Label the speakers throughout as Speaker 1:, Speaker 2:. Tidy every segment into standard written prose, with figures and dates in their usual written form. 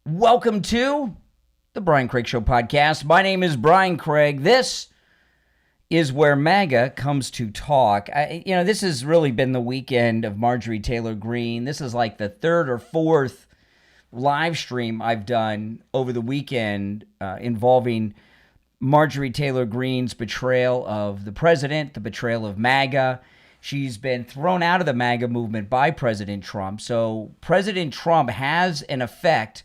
Speaker 1: Welcome to the Brian Craig Show podcast. My name is Brian Craig. This is where MAGA comes to talk. This has really been the weekend of Marjorie Taylor Greene. This is like the third or fourth live stream I've done over the weekend involving Marjorie Taylor Greene's betrayal of the president, the betrayal of MAGA. She's been thrown out of the MAGA movement by President Trump. So President Trump has, in effect,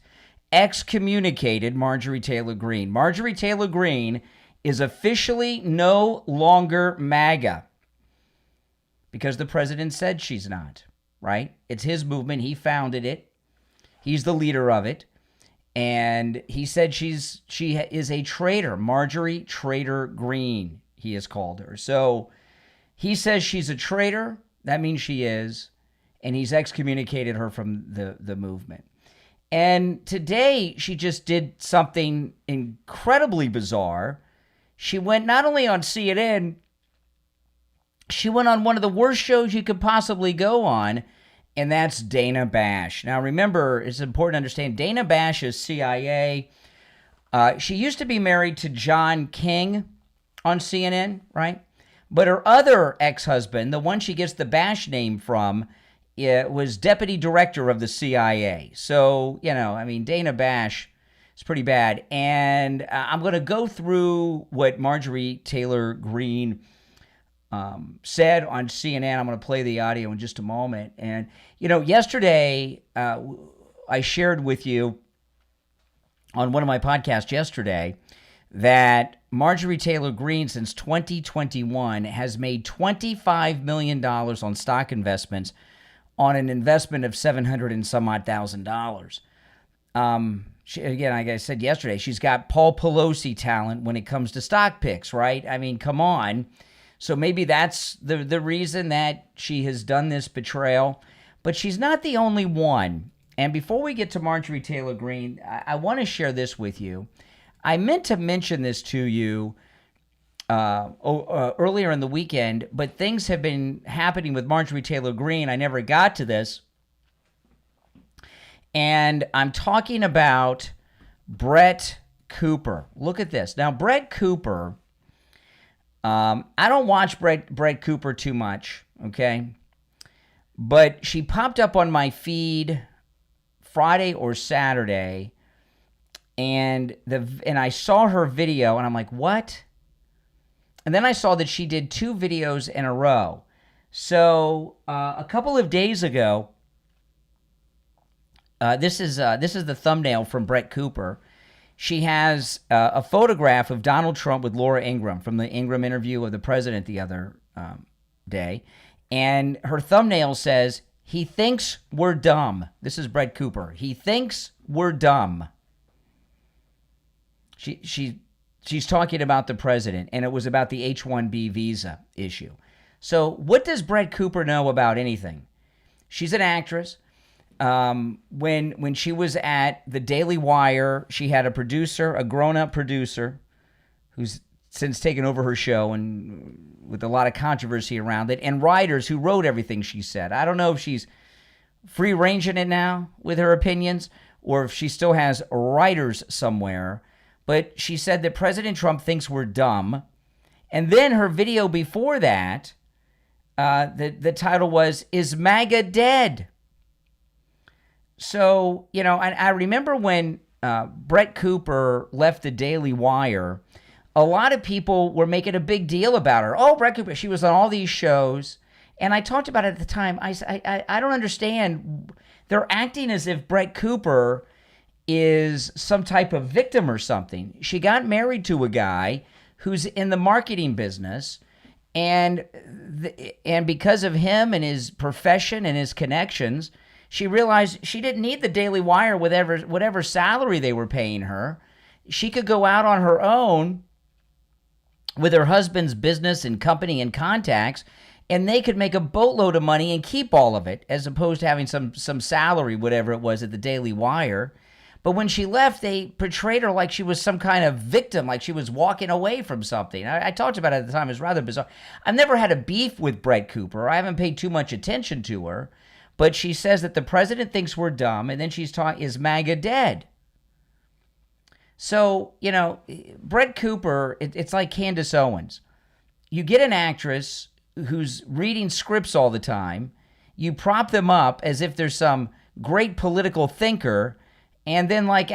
Speaker 1: excommunicated Marjorie Taylor Greene. Marjorie Taylor Greene is officially no longer MAGA because the president said she's not, right? It's his movement. He founded it. He's the leader of it. And he said she is a traitor. Marjorie Taylor Greene, he has called her. So he says she's a traitor. That means she is. And he's excommunicated her from the movement. And today she just did something incredibly bizarre. She went not only on CNN, she went on one of the worst shows you could possibly go on, and that's Dana Bash. Now, remember, it's important to understand, Dana Bash is CIA. She used to be married to John King on CNN, right? But her other ex-husband, the one she gets the Bash name from, was deputy director of the CIA. So, Dana Bash is pretty bad. And I'm going to go through what Marjorie Taylor Greene said on CNN. I'm going to play the audio in just a moment. And, yesterday I shared with you on one of my podcasts yesterday that Marjorie Taylor Greene since 2021 has made $25 million on stock investments on an investment of $700 and some odd thousand. Again, like I said yesterday, she's got Paul Pelosi talent when it comes to stock picks, right? I mean, come on. So maybe that's the reason that she has done this betrayal. But she's not the only one. And before we get to Marjorie Taylor Greene, I want to share this with you. I meant to mention this to you earlier in the weekend, but things have been happening with Marjorie Taylor Greene. I never got to this. And I'm talking about Brett Cooper. Look at this. Now, Brett Cooper, I don't watch Brett Cooper too much, okay? But she popped up on my feed Friday or Saturday, and I saw her video, and I'm like, what? And then I saw that she did 2 videos in a row. So a couple of days ago, this is the thumbnail from Brett Cooper. She has a photograph of Donald Trump with Laura Ingraham from the Ingraham interview of the president the other day. And her thumbnail says, "He thinks we're dumb." This is Brett Cooper. "He thinks we're dumb." She's talking about the president, and it was about the H-1B visa issue. So what does Brett Cooper know about anything? She's an actress. When she was at the Daily Wire, she had a producer, a grown-up producer, who's since taken over her show and with a lot of controversy around it, and writers who wrote everything she said. I don't know if she's free-ranging it now with her opinions or if she still has writers somewhere. But she said that President Trump thinks we're dumb. And then her video before that, the title was, "Is MAGA Dead?" So, I remember when Brett Cooper left the Daily Wire, a lot of people were making a big deal about her. Oh, Brett Cooper, she was on all these shows. And I talked about it at the time. I don't understand. They're acting as if Brett Cooper is some type of victim or something. She got married to a guy who's in the marketing business, and because of him and his profession and his connections, she realized she didn't need the Daily Wire with whatever salary they were paying her. She could go out on her own with her husband's business and company and contacts, and they could make a boatload of money and keep all of it, as opposed to having some salary, whatever it was, at the Daily Wire. But when she left, they portrayed her like she was some kind of victim, like she was walking away from something. I talked about it at the time. It was rather bizarre. I've never had a beef with Brett Cooper. I haven't paid too much attention to her. But she says that the president thinks we're dumb, and then she's talking, is MAGA dead? So, Brett Cooper, it's like Candace Owens. You get an actress who's reading scripts all the time, you prop them up as if there's some great political thinker, and then like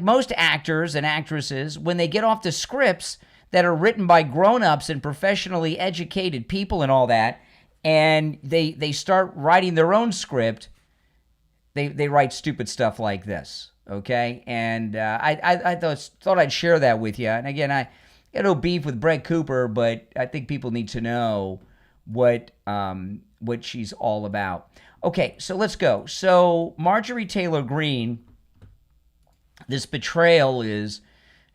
Speaker 1: most actors and actresses, when they get off the scripts that are written by grown-ups and professionally educated people and all that, and they start writing their own script, they write stupid stuff like this, okay? And I thought I'd share that with you. And again, I got no beef with Brett Cooper, but I think people need to know what she's all about. Okay, so let's go. So Marjorie Taylor Greene, this betrayal is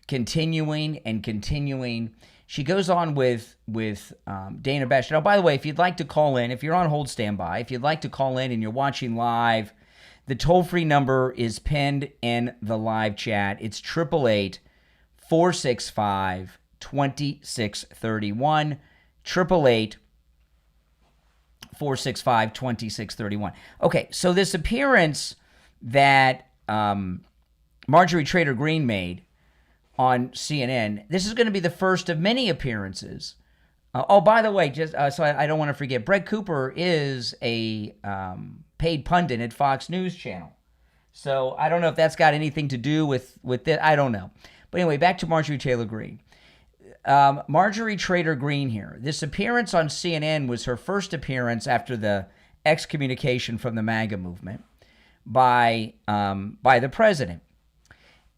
Speaker 1: continuing and continuing. She goes on with Dana Bash. Now, by the way, if you'd like to call in, if you're on hold standby, if you'd like to call in and you're watching live, the toll-free number is pinned in the live chat. It's 888-465-2631. 888-465-2631. Okay, so this appearance that Marjorie Taylor Greene made on CNN, this is going to be the first of many appearances. By the way, just so I don't want to forget, Brett Cooper is a paid pundit at Fox News Channel. So I don't know if that's got anything to do with this. I don't know. But anyway, back to Marjorie Taylor Greene. Marjorie Taylor Greene here. This appearance on CNN was her first appearance after the excommunication from the MAGA movement by the president.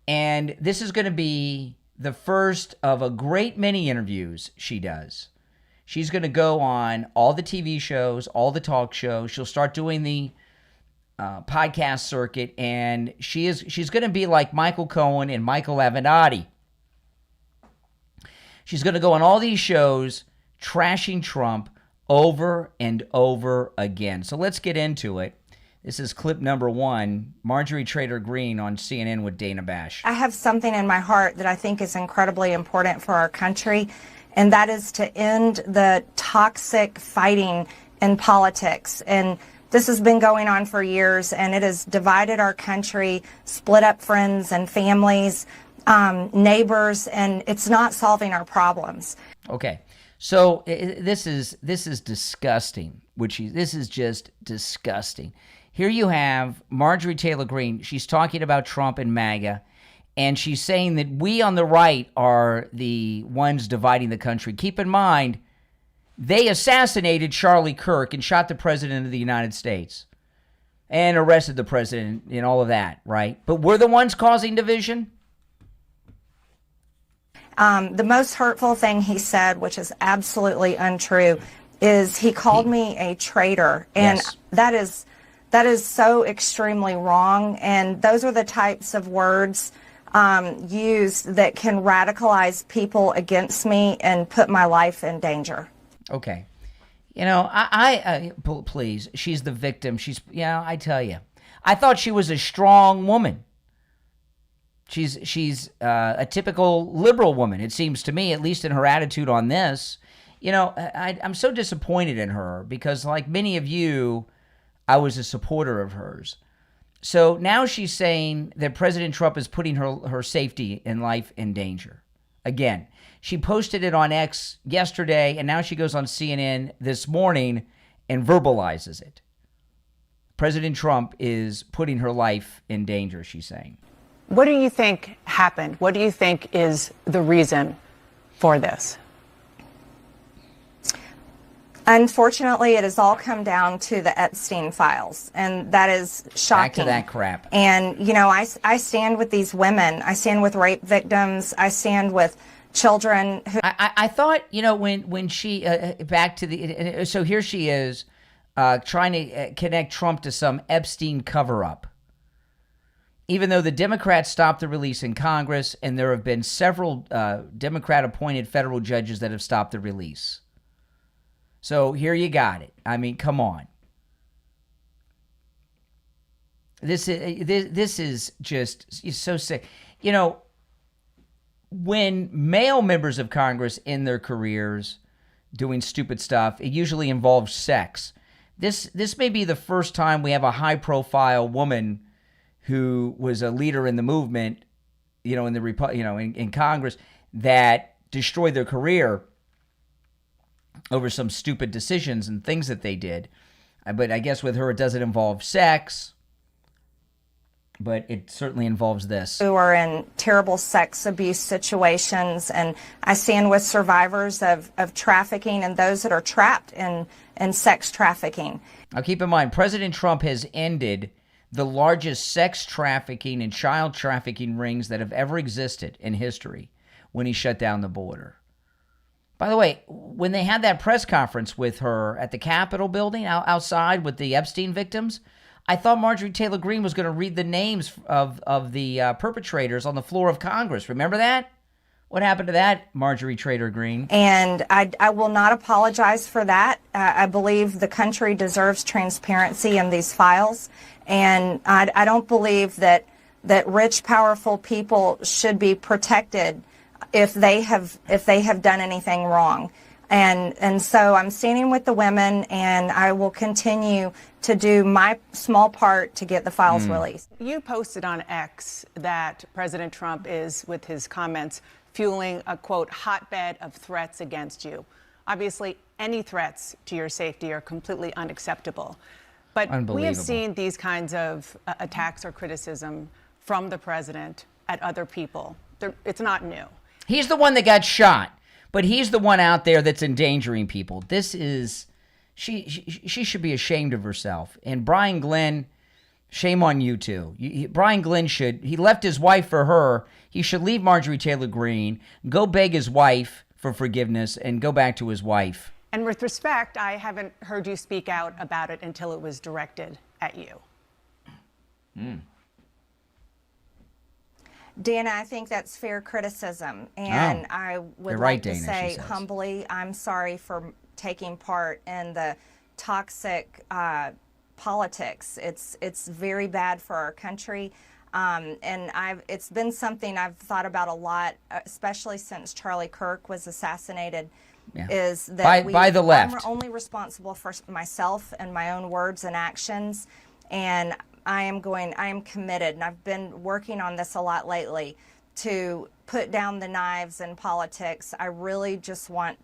Speaker 1: And this is going to be the first of a great many interviews she does. She's going to go on all the TV shows, all the talk shows. She'll start doing the podcast circuit, and she's going to be like Michael Cohen and Michael Avenatti. She's going to go on all these shows trashing Trump over and over again. So let's get into it. This is clip number 1, Marjorie Taylor Greene on CNN with Dana Bash.
Speaker 2: I have something in my heart that I think is incredibly important for our country, and that is to end the toxic fighting in politics. And this has been going on for years, and it has divided our country, split up friends and families, neighbors, and it's not solving our problems.
Speaker 1: Okay, so this is disgusting. This is just disgusting. Here you have Marjorie Taylor Greene. She's talking about Trump and MAGA, and she's saying that we on the right are the ones dividing the country. Keep in mind, they assassinated Charlie Kirk and shot the president of the United States and arrested the president and all of that, right? But we're the ones causing division?
Speaker 2: The most hurtful thing he said, which is absolutely untrue, is he called me a traitor. And
Speaker 1: yes.
Speaker 2: That is so extremely wrong, and those are the types of words used that can radicalize people against me and put my life in danger.
Speaker 1: Okay. Please, she's the victim. I tell you. I thought she was a strong woman. She's a typical liberal woman, it seems to me, at least in her attitude on this. I'm so disappointed in her because, like many of you, I was a supporter of hers. So now she's saying that President Trump is putting her safety and life in danger. Again, she posted it on X yesterday, and now she goes on CNN this morning and verbalizes it. President Trump is putting her life in danger, she's saying.
Speaker 3: What do you think happened? What do you think is the reason for this?
Speaker 2: Unfortunately, it has all come down to the Epstein files, and that is shocking.
Speaker 1: Back to that crap.
Speaker 2: And, I stand with these women. I stand with rape victims. I stand with children who...
Speaker 1: I thought, when she, back to the... So here she is trying to connect Trump to some Epstein cover-up. Even though the Democrats stopped the release in Congress, and there have been several Democrat-appointed federal judges that have stopped the release. So here you got it. I mean, come on. This is just so sick. When male members of Congress end their careers doing stupid stuff, it usually involves sex. This may be the first time we have a high-profile woman who was a leader in the movement in the in Congress that destroyed their career over some stupid decisions and things that they did. But I guess with her, it doesn't involve sex, but it certainly involves this.
Speaker 2: Who are in terrible sex abuse situations, and I stand with survivors of trafficking and those that are trapped in sex trafficking.
Speaker 1: Now keep in mind, President Trump has ended the largest sex trafficking and child trafficking rings that have ever existed in history when he shut down the border. By the way, when they had that press conference with her at the Capitol building outside with the Epstein victims, I thought Marjorie Taylor Greene was going to read the names of the perpetrators on the floor of Congress. Remember that? What happened to that, Marjorie Taylor Greene?
Speaker 2: And I will not apologize for that. I believe the country deserves transparency in these files. And I don't believe that rich, powerful people should be protected if they have done anything wrong. And so I'm standing with the women, and I will continue to do my small part to get the files released.
Speaker 3: You posted on X that President Trump is, with his comments, fueling a, quote, hotbed of threats against you. Obviously, any threats to your safety are completely unacceptable. But we have seen these kinds of attacks or criticism from the president at other people. It's not new.
Speaker 1: He's the one that got shot, but he's the one out there that's endangering people. This is, she should be ashamed of herself. And Brian Glenn, shame on you too. Brian Glenn he left his wife for her. He should leave Marjorie Taylor Greene, go beg his wife for forgiveness, and go back to his wife.
Speaker 3: And with respect, I haven't heard you speak out about it until it was directed at you.
Speaker 2: Dana, I think that's fair criticism. And I would like to say humbly, I'm sorry for taking part in the toxic politics. It's very bad for our country. And it's been something I've thought about a lot, especially since Charlie Kirk was assassinated. Yeah. Is that
Speaker 1: by the left.
Speaker 2: I'm only responsible for myself and my own words and actions, and I am committed, and I've been working on this a lot lately, to put down the knives in politics. I really just want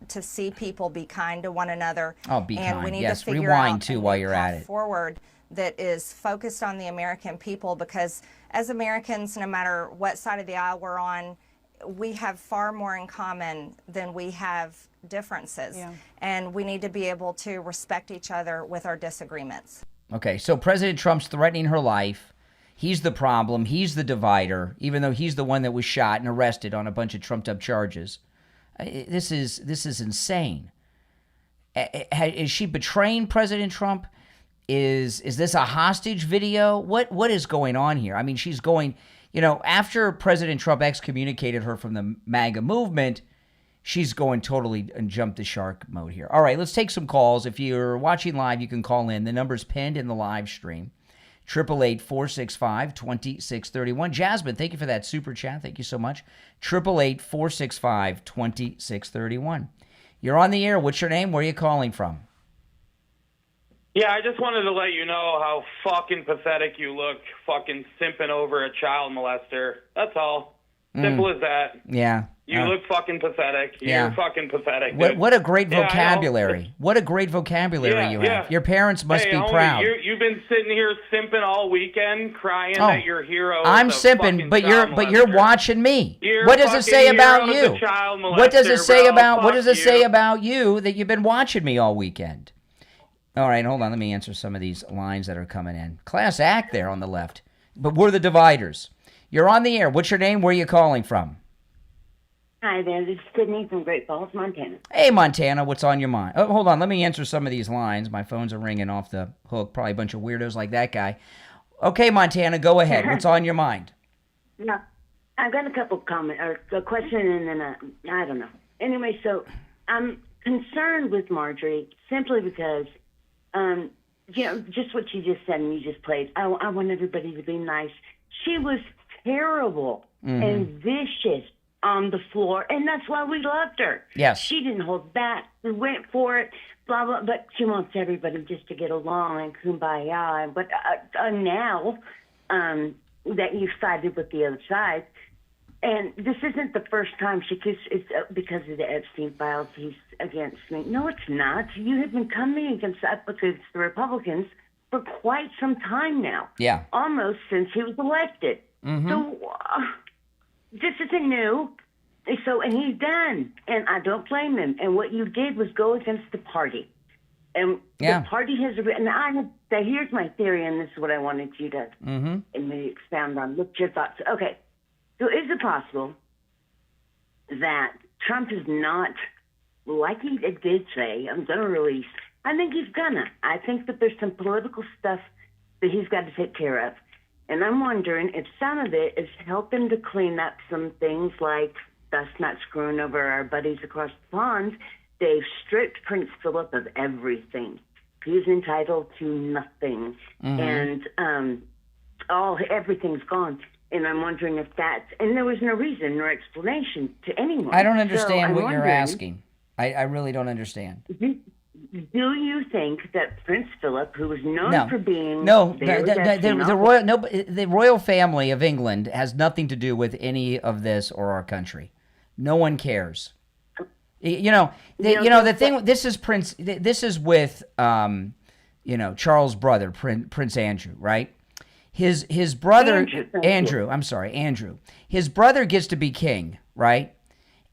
Speaker 2: to see people be kind to one another.
Speaker 1: Oh, be
Speaker 2: and
Speaker 1: kind.
Speaker 2: We need
Speaker 1: Yes,
Speaker 2: to figure
Speaker 1: rewind
Speaker 2: out
Speaker 1: too while you're at it.
Speaker 2: Forward that is focused on the American people, because as Americans, no matter what side of the aisle we're on, we have far more in common than we have differences. Yeah. And we need to be able to respect each other with our disagreements.
Speaker 1: Okay, so President Trump's threatening her life. He's the problem. He's the divider, even though he's the one that was shot and arrested on a bunch of trumped-up charges. This is insane. Is she betraying President Trump? Is this a hostage video? What is going on here? I mean, she's going, after President Trump excommunicated her from the MAGA movement, she's going totally and jump the shark mode here. All right, let's take some calls. If you're watching live, you can call in. The number's pinned in the live stream. 888-465-2631. Jasmine, thank you for that super chat. Thank you so much. 888-465-2631. You're on the air. What's your name? Where are you calling from?
Speaker 4: Yeah, I just wanted to let you know how fucking pathetic you look, fucking simping over a child molester. That's all. Simple as that.
Speaker 1: Yeah.
Speaker 4: You look fucking pathetic. You're fucking pathetic.
Speaker 1: What a great vocabulary. What a great vocabulary you have. Yeah. Your parents must be proud.
Speaker 4: You've been sitting here simping all weekend, crying that your hero is
Speaker 1: I'm simping, but you're watching me. What does it say about you? What does it say about you that you've been watching me all weekend? All right, hold on. Let me answer some of these lines that are coming in. Class act there on the left. But we're the dividers. You're on the air. What's your name? Where are you calling from?
Speaker 5: Hi there. This is Sydney from Great Falls, Montana.
Speaker 1: Hey, Montana. What's on your mind? Oh, hold on. Let me answer some of these lines. My phones are ringing off the hook. Probably a bunch of weirdos like that guy. Okay, Montana, go ahead. What's on your mind?
Speaker 5: No, I've got a couple comments, or a question, and then I don't know. Anyway, so I'm concerned with Marjorie simply because just what you just said and you just played. I want everybody to be nice. She was terrible and vicious on the floor, and that's why we loved her.
Speaker 1: Yes.
Speaker 5: She didn't hold back. We went for it, blah, blah, but she wants everybody just to get along and kumbaya. But now that you've sided with the other side, And this isn't the first time she keeps, it's because of the Epstein files, he's against me. No, it's not. You have been coming against the Republicans for quite some time now.
Speaker 1: Yeah.
Speaker 5: Almost since he was elected. So this isn't new. So, and he's done. And I don't blame him. And what you did was go against the party. And the party has written, here's my theory, and this is what I wanted you to and maybe expound on. Look at your thoughts. Okay. So is it possible that Trump is not, like he did say, I'm going to release, I think he's going to. I think that there's some political stuff that he's got to take care of. And I'm wondering if some of it is helping to clean up some things like us not screwing over our buddies across the pond. They've stripped Prince Philip of everything. He's entitled to nothing. And everything's gone. And I'm wondering if that's, and there was no reason or explanation to anyone.
Speaker 1: I don't understand what you're asking. I really don't understand.
Speaker 5: Do you think that Prince Philip, who was known for being
Speaker 1: the royal family of England has nothing to do with any of this or our country. No one cares. The thing. This is Prince. This is with Charles' brother, Prince Andrew, right? His brother, Andrew. His brother gets to be king, right?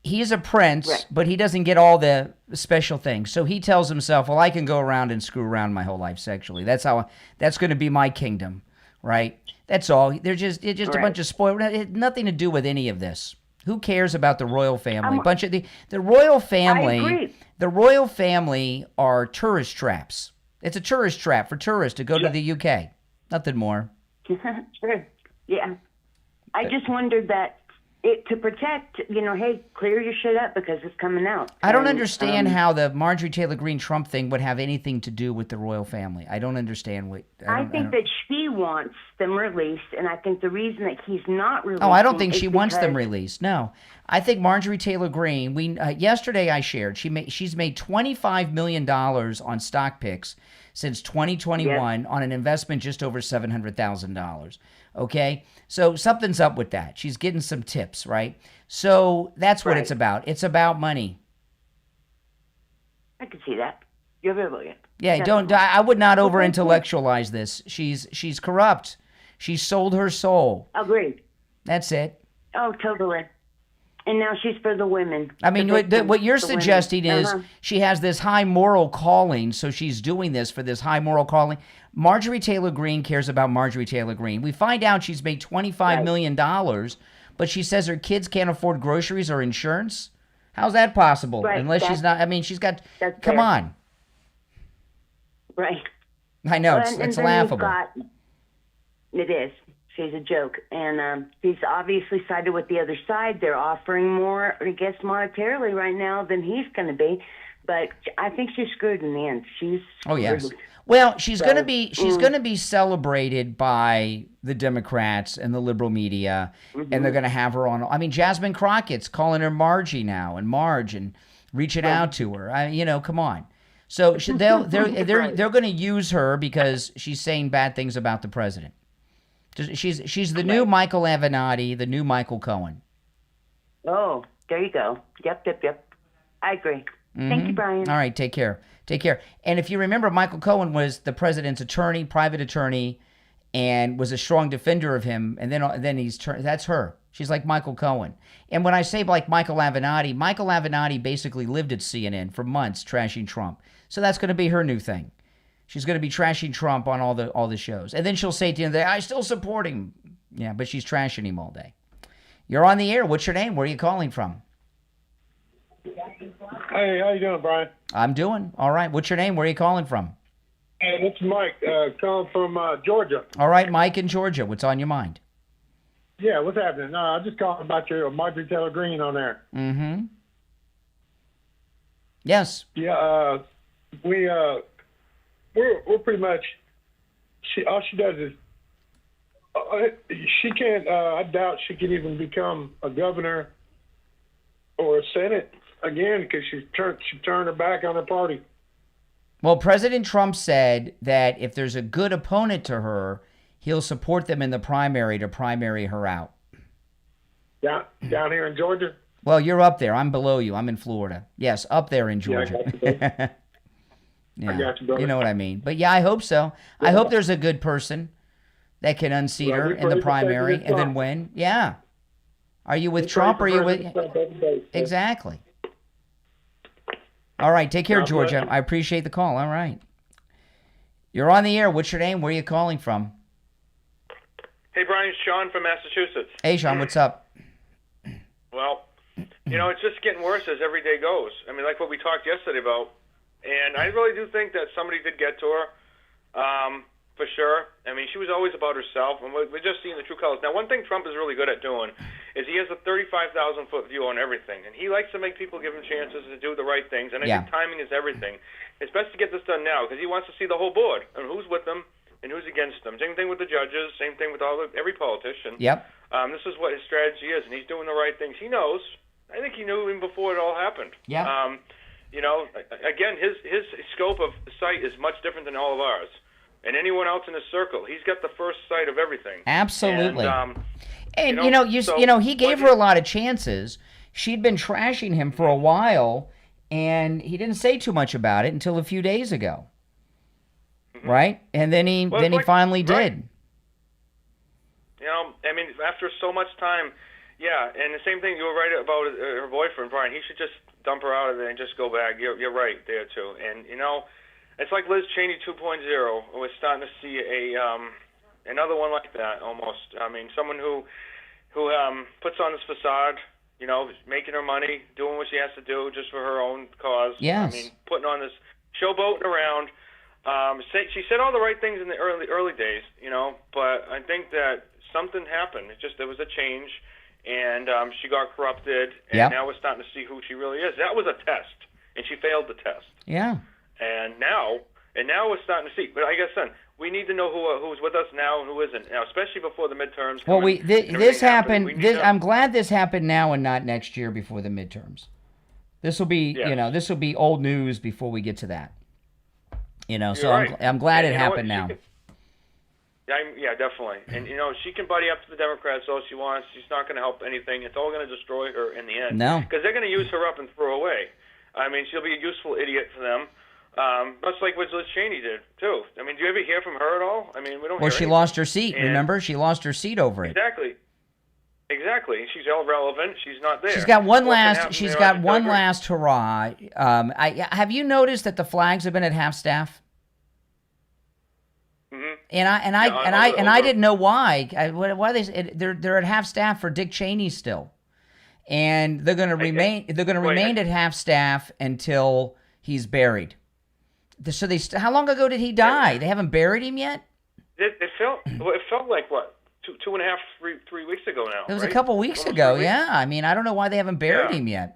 Speaker 1: He's a prince, right, but he doesn't get all the special things. So he tells himself, well, I can go around and screw around my whole life sexually. That's going to be my kingdom, right? That's all. It's just right, a bunch of spoiled. It had nothing to do with any of this. Who cares about the royal family? The royal family.
Speaker 5: I agree.
Speaker 1: The royal family are tourist traps. It's a tourist trap for tourists to go to the UK. Nothing more.
Speaker 5: Sure. Yeah. I just wondered that to protect, hey, clear your shit up because it's coming out.
Speaker 1: I don't understand how the Marjorie Taylor Greene Trump thing would have anything to do with the royal family. I don't understand what.
Speaker 5: I think that she wants them released, and I think the reason that he's not released.
Speaker 1: Oh, I don't think she wants them released. No, I think Marjorie Taylor Greene. Yesterday I shared she's made $25 million on stock picks since 2021 on an investment just over $700,000. Okay, so something's up with that. She's getting some tips, right? So that's what it's about. It's about money.
Speaker 5: I can see that. You're very brilliant.
Speaker 1: Yeah, I would not over-intellectualize this. She's corrupt. She sold her soul.
Speaker 5: Agreed.
Speaker 1: That's it.
Speaker 5: Oh, totally. And now she's for the women.
Speaker 1: I mean, what you're suggesting is she has this high moral calling, so she's doing this for this high moral calling. Marjorie Taylor Greene cares about Marjorie Taylor Greene. We find out she's made $25 million, but she says her kids can't afford groceries or insurance. How's that possible?
Speaker 5: Right.
Speaker 1: Unless she's not, she's got, come on.
Speaker 5: Right.
Speaker 1: I know, it's laughable.
Speaker 5: It is. She's a joke. And he's obviously sided with the other side. They're offering more, I guess, monetarily right now than he's going to be. But I think she's screwed in the end. She's
Speaker 1: yes. Well, she's going to be celebrated by the Democrats and the liberal media, and they're going to have her on. Jasmine Crockett's calling her Margie now, and Marge, and reaching out to her. Come on. So they're going to use her because she's saying bad things about the president. She's the new Michael Avenatti, the new Michael Cohen.
Speaker 5: Oh, there you go. Yep. I agree. Thank you, Brian.
Speaker 1: All right, take care. And if you remember, Michael Cohen was the president's attorney, private attorney, and was a strong defender of him. And then that's her. She's like Michael Cohen. And when I say like Michael Avenatti basically lived at CNN for months trashing Trump. So that's going to be her new thing. She's going to be trashing Trump on all the shows. And then she'll say at the end of the day, I still support him. Yeah, but she's trashing him all day. You're on the air. What's your name? Where are you calling from?
Speaker 6: Hey, how you doing, Brian?
Speaker 1: I'm doing all right. What's your name? Where are you calling from?
Speaker 6: Hey, it's Mike, calling from Georgia.
Speaker 1: All right, Mike in Georgia. What's on your mind?
Speaker 6: Yeah, what's happening? I just calling about your Marjorie Taylor Greene on there.
Speaker 1: Mm-hmm. Yes.
Speaker 6: Yeah, we're pretty much. All she does is she can't. I doubt she can even become a governor or a Senate again because she turned her back on her party.
Speaker 1: Well, President Trump said that if there's a good opponent to her, he'll support them in the primary to primary her out.
Speaker 6: down here in Georgia.
Speaker 1: Well, you're up there. I'm below you. I'm in Florida. Yes, up there in Georgia.
Speaker 6: I got you, brother.
Speaker 1: Yeah.
Speaker 6: I got you, brother.
Speaker 1: You know what I mean. But yeah, I hope so. I hope there's a good person that can unseat
Speaker 6: Well,
Speaker 1: her
Speaker 6: we
Speaker 1: in the
Speaker 6: pray for
Speaker 1: primary
Speaker 6: President
Speaker 1: and then
Speaker 6: Trump.
Speaker 1: win. Yeah. Are you with
Speaker 6: We pray
Speaker 1: Trump
Speaker 6: for
Speaker 1: or are you
Speaker 6: President
Speaker 1: with...
Speaker 6: Trump every day, sir.
Speaker 1: Exactly. All right. Take care,
Speaker 6: God
Speaker 1: Georgia.
Speaker 6: bless.
Speaker 1: I appreciate the call. All right. You're on the air. What's your name? Where are you calling from?
Speaker 7: Hey, Brian, Sean from Massachusetts.
Speaker 1: Hey, Sean. What's up?
Speaker 7: Well, it's just getting worse as every day goes. I mean, like what we talked yesterday about. And I really do think that somebody did get to her, for sure. I mean, she was always about herself, and we're just seeing the true colors. Now, one thing Trump is really good at doing is he has a 35,000-foot view on everything, and he likes to make people give him chances to do the right things, and I think timing is everything. It's best to get this done now because he wants to see the whole board and who's with them and who's against them. Same thing with the judges, same thing with every politician.
Speaker 1: Yep.
Speaker 7: This is what his strategy is, and he's doing the right things. He knows. I think he knew even before it all happened.
Speaker 1: Yeah.
Speaker 7: Again, his scope of sight is much different than all of ours. And anyone else in his circle, he's got the first sight of everything.
Speaker 1: Absolutely.
Speaker 7: And,
Speaker 1: he gave her a lot of chances. She'd been trashing him for a while, and he didn't say too much about it until a few days ago. Mm-hmm. Right? And then he finally did.
Speaker 7: After so much time, yeah. And the same thing, you were right about her boyfriend, Brian. He should just dump her out of there and just go back. You're right there, too. And, it's like Liz Cheney 2.0. We're starting to see another one like that, almost. I mean, someone who puts on this facade, making her money, doing what she has to do just for her own cause.
Speaker 1: Yes.
Speaker 7: I mean, putting on this showboating around. She said all the right things in the early days, but I think that something happened. There was a change, and she got corrupted, and now we're starting to see who she really is. That was a test, and she failed the test.
Speaker 1: Yeah.
Speaker 7: And now we're starting to see. But I guess, son, we need to know who's with us now and who isn't now, especially before the midterms.
Speaker 1: Well, this happened. I'm glad this happened now and not next year before the midterms. This will be, this will be old news before we get to that. So right. I'm glad it happened now.
Speaker 7: Yeah, definitely. And, she can buddy up to the Democrats all she wants. She's not going to help anything. It's all going to destroy her in the end.
Speaker 1: No.
Speaker 7: Because they're going to use her up and throw away. I mean, she'll be a useful idiot for them. Much like what Liz Cheney did, too. I mean, do you ever hear from her at all? I mean, we don't hear
Speaker 1: she
Speaker 7: anything.
Speaker 1: Lost her seat, remember? She lost her seat over it.
Speaker 7: Exactly. She's irrelevant. She's not there.
Speaker 1: She's got one last hurrah. Have you noticed that the flags have been at half staff?
Speaker 7: Mm-hmm.
Speaker 1: And I didn't know why. Why they're at half staff for Dick Cheney still, and they're going to remain at half staff until he's buried. So how long ago did he die? They haven't buried him yet.
Speaker 7: It felt like what 2.5, 3 weeks ago now.
Speaker 1: It was
Speaker 7: right?
Speaker 1: a couple weeks
Speaker 7: Almost
Speaker 1: ago.
Speaker 7: 3 weeks.
Speaker 1: Yeah, I mean I don't know why they haven't buried him yet,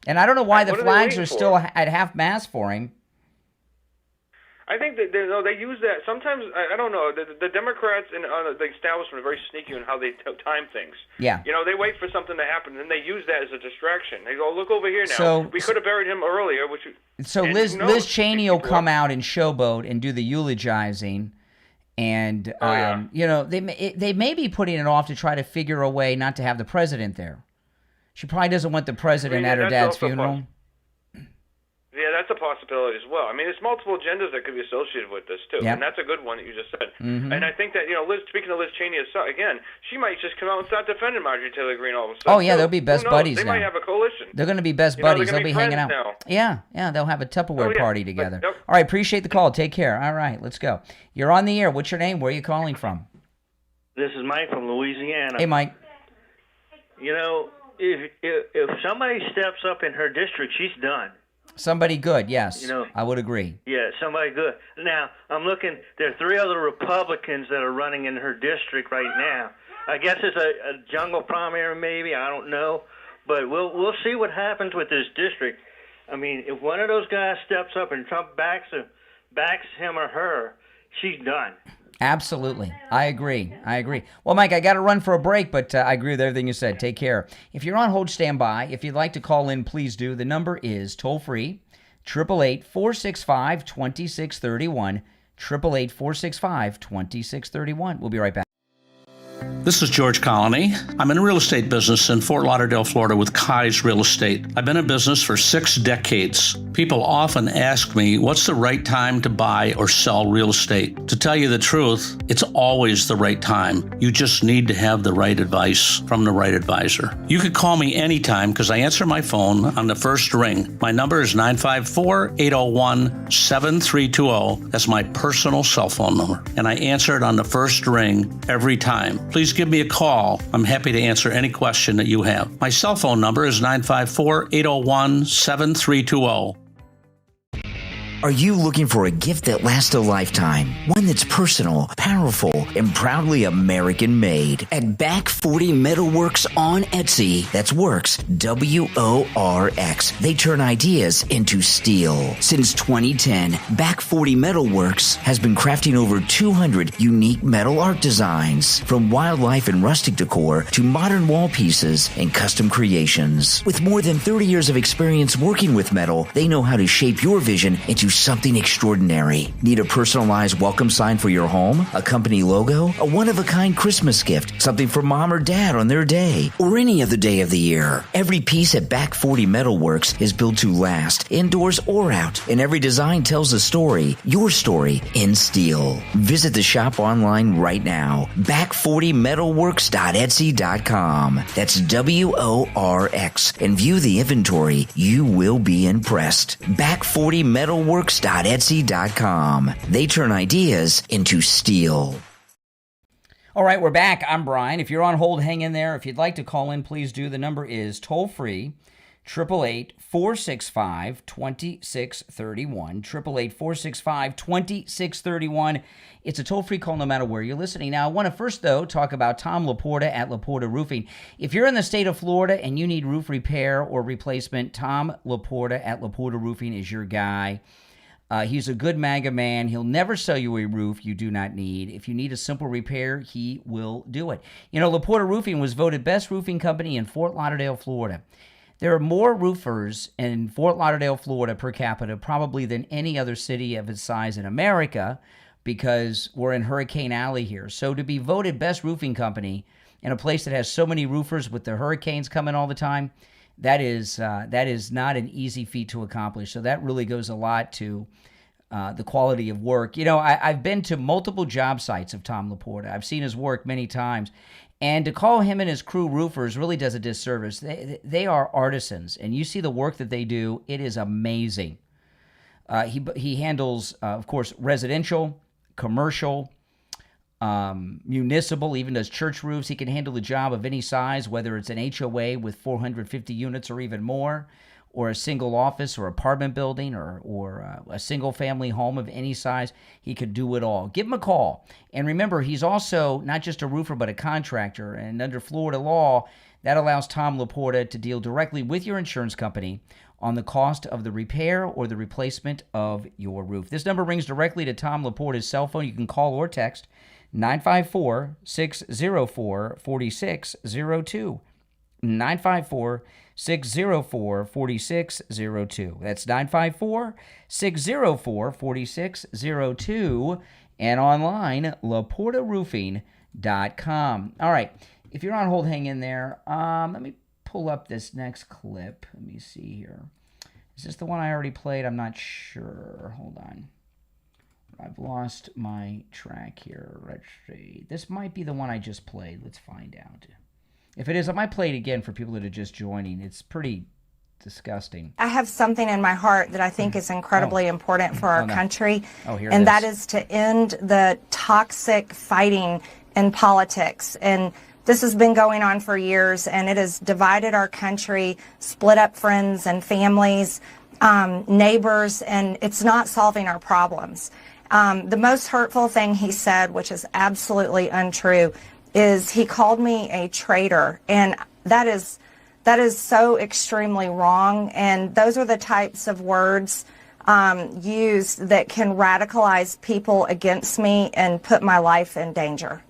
Speaker 1: and I don't know why the flags are still at half mast for him.
Speaker 7: I think that they use that sometimes. I don't know. The Democrats and the establishment are very sneaky in how they time things.
Speaker 1: Yeah.
Speaker 7: They wait for something to happen, and then they use that as a distraction. They go, look over here now. We could have buried him earlier.
Speaker 1: Liz Cheney will come out and showboat and do the eulogizing, and they may be putting it off to try to figure a way not to have the president there. She probably doesn't want the president at her dad's funeral.
Speaker 7: Yeah, that's a possibility as well. I mean, there's multiple agendas that could be associated with this, too. Yep. And that's a good one that you just said. Mm-hmm. And I think that, speaking of Liz Cheney, again, she might just come out and start defending Marjorie Taylor Greene all of a sudden.
Speaker 1: Oh, yeah, they'll be best buddies now.
Speaker 7: They might have a coalition.
Speaker 1: They're going to be best buddies. They'll be hanging out.
Speaker 7: Now.
Speaker 1: Yeah, they'll have a Tupperware party together.
Speaker 7: Yep.
Speaker 1: All right, appreciate the call. Take care. All right, let's go. You're on the air. What's your name? Where are you calling from?
Speaker 8: This is Mike from Louisiana.
Speaker 1: Hey, Mike.
Speaker 8: If somebody steps up in her district, she's done.
Speaker 1: Somebody good, yes. I would agree.
Speaker 8: Yeah, somebody good. Now, I'm looking, there are 3 other Republicans that are running in her district right now. I guess it's a jungle primary maybe, I don't know. But we'll see what happens with this district. I mean, if one of those guys steps up and Trump backs him or her, she's done.
Speaker 1: Absolutely. I agree. Well, Mike, I got to run for a break, but I agree with everything you said. Take care. If you're on hold, stand by. If you'd like to call in, please do. The number is toll-free, 888-465-2631, 888-465-2631. We'll be right back.
Speaker 9: This is George Colony. I'm in the real estate business in Fort Lauderdale, Florida with Kai's Real Estate. I've been in business for 6 decades. People often ask me, what's the right time to buy or sell real estate? To tell you the truth, it's always the right time. You just need to have the right advice from the right advisor. You could call me anytime because I answer my phone on the first ring. My number is 954-801-7320. That's my personal cell phone number. And I answer it on the first ring every time. Please give me a call. I'm happy to answer any question that you have. My cell phone number is 954-801-7320.
Speaker 10: Are you looking for a gift that lasts a lifetime? One that's personal, powerful, and proudly American-made. At Back 40 Metalworks on Etsy, that's Works, W-O-R-X. They turn ideas into steel. Since 2010, Back 40 Metalworks has been crafting over 200 unique metal art designs, from wildlife and rustic decor to modern wall pieces and custom creations. With more than 30 years of experience working with metal, they know how to shape your vision into something extraordinary. Need a personalized welcome sign for your home? A company logo? A one-of-a-kind Christmas gift? Something for mom or dad on their day? Or any other day of the year? Every piece at Back 40 Metalworks is built to last, indoors or out, and every design tells a story, your story, in steel. Visit the shop online right now. Back40metalworks.etsy.com. That's W-O-R-X. And view the inventory. You will be impressed. Back40metalworks.etsy.com. They turn ideas into steel.
Speaker 1: All right, we're back. I'm Brian. If you're on hold, hang in there. If you'd like to call in, please do. The number is toll-free, 888-465-2631, 888-465-2631. It's a toll-free call no matter where you're listening. Now, I want to first, though, talk about Tom Laporta at Laporta Roofing. If you're in the state of Florida and you need roof repair or replacement, Tom Laporta at Laporta Roofing is your guy. He's a good MAGA man. He'll never sell you a roof you do not need. If you need a simple repair, he will do it. You know, Laporta Roofing was voted best roofing company in Fort Lauderdale, Florida. There are more roofers in Fort Lauderdale, Florida per capita probably than any other city of its size in America, because we're in Hurricane Alley here. So to be voted best roofing company in a place that has so many roofers with the hurricanes coming all the time, that is not an easy feat to accomplish. So that really goes a lot to the quality of work. You know, I've been to multiple job sites of Tom Laporta. I've seen his work many times. And to call him and his crew roofers really does a disservice. They are artisans, and you see the work that they do. It is amazing. He handles, of course, residential, commercial, municipal, even does church roofs. He can handle the job of any size, whether it's an HOA with 450 units or even more, or a single office or apartment building, or a single family home of any size. He could do it all. Give him a call. And remember, he's also not just a roofer, but a contractor. And under Florida law, that allows Tom Laporta to deal directly with your insurance company on the cost of the repair or the replacement of your roof. This number rings directly to Tom Laporta's cell phone. You can call or text 954-604-4602. 954-604-4602. That's 954-604-4602. And online, laportaroofing.com. All right. If you're on hold, hang in there. Let me pull up this next clip. Let me see here. Is this the one I already played? I'm not sure. Hold on. I've lost my track here. Let's see. This might be the one I just played. Let's find out. If it is, I might play it again for people that are just joining. It's pretty disgusting.
Speaker 2: I have something in my heart that I think is incredibly important for our country,
Speaker 1: and
Speaker 2: that is to end the toxic fighting in politics. And this has been going on for years, and it has divided our country, split up friends and families, neighbors, and it's not solving our problems. The most hurtful thing he said, which is absolutely untrue, is he called me a traitor, and that is so extremely wrong. And those are the types of words used that can radicalize people against me and put my life in danger.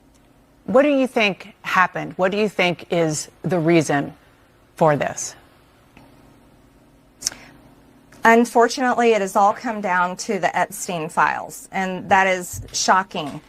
Speaker 3: What do you think happened? What do you think is the reason for this?
Speaker 2: Unfortunately, it has all come down to the Epstein files, and that is shocking.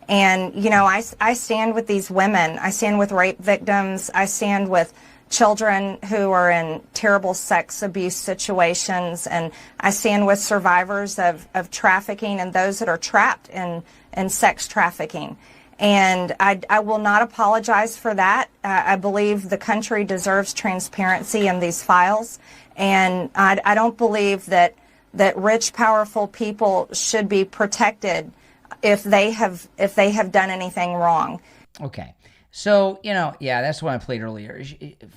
Speaker 2: And, you know, I stand with these women. I stand with rape victims. I stand with children who are in terrible sex abuse situations. And I stand with survivors of trafficking and those that are trapped in sex trafficking. And I will not apologize for that. I believe the country deserves transparency in these files. And I don't believe that rich, powerful people should be protected if they have done anything wrong.
Speaker 1: Okay. So, you know, yeah, that's what I played earlier.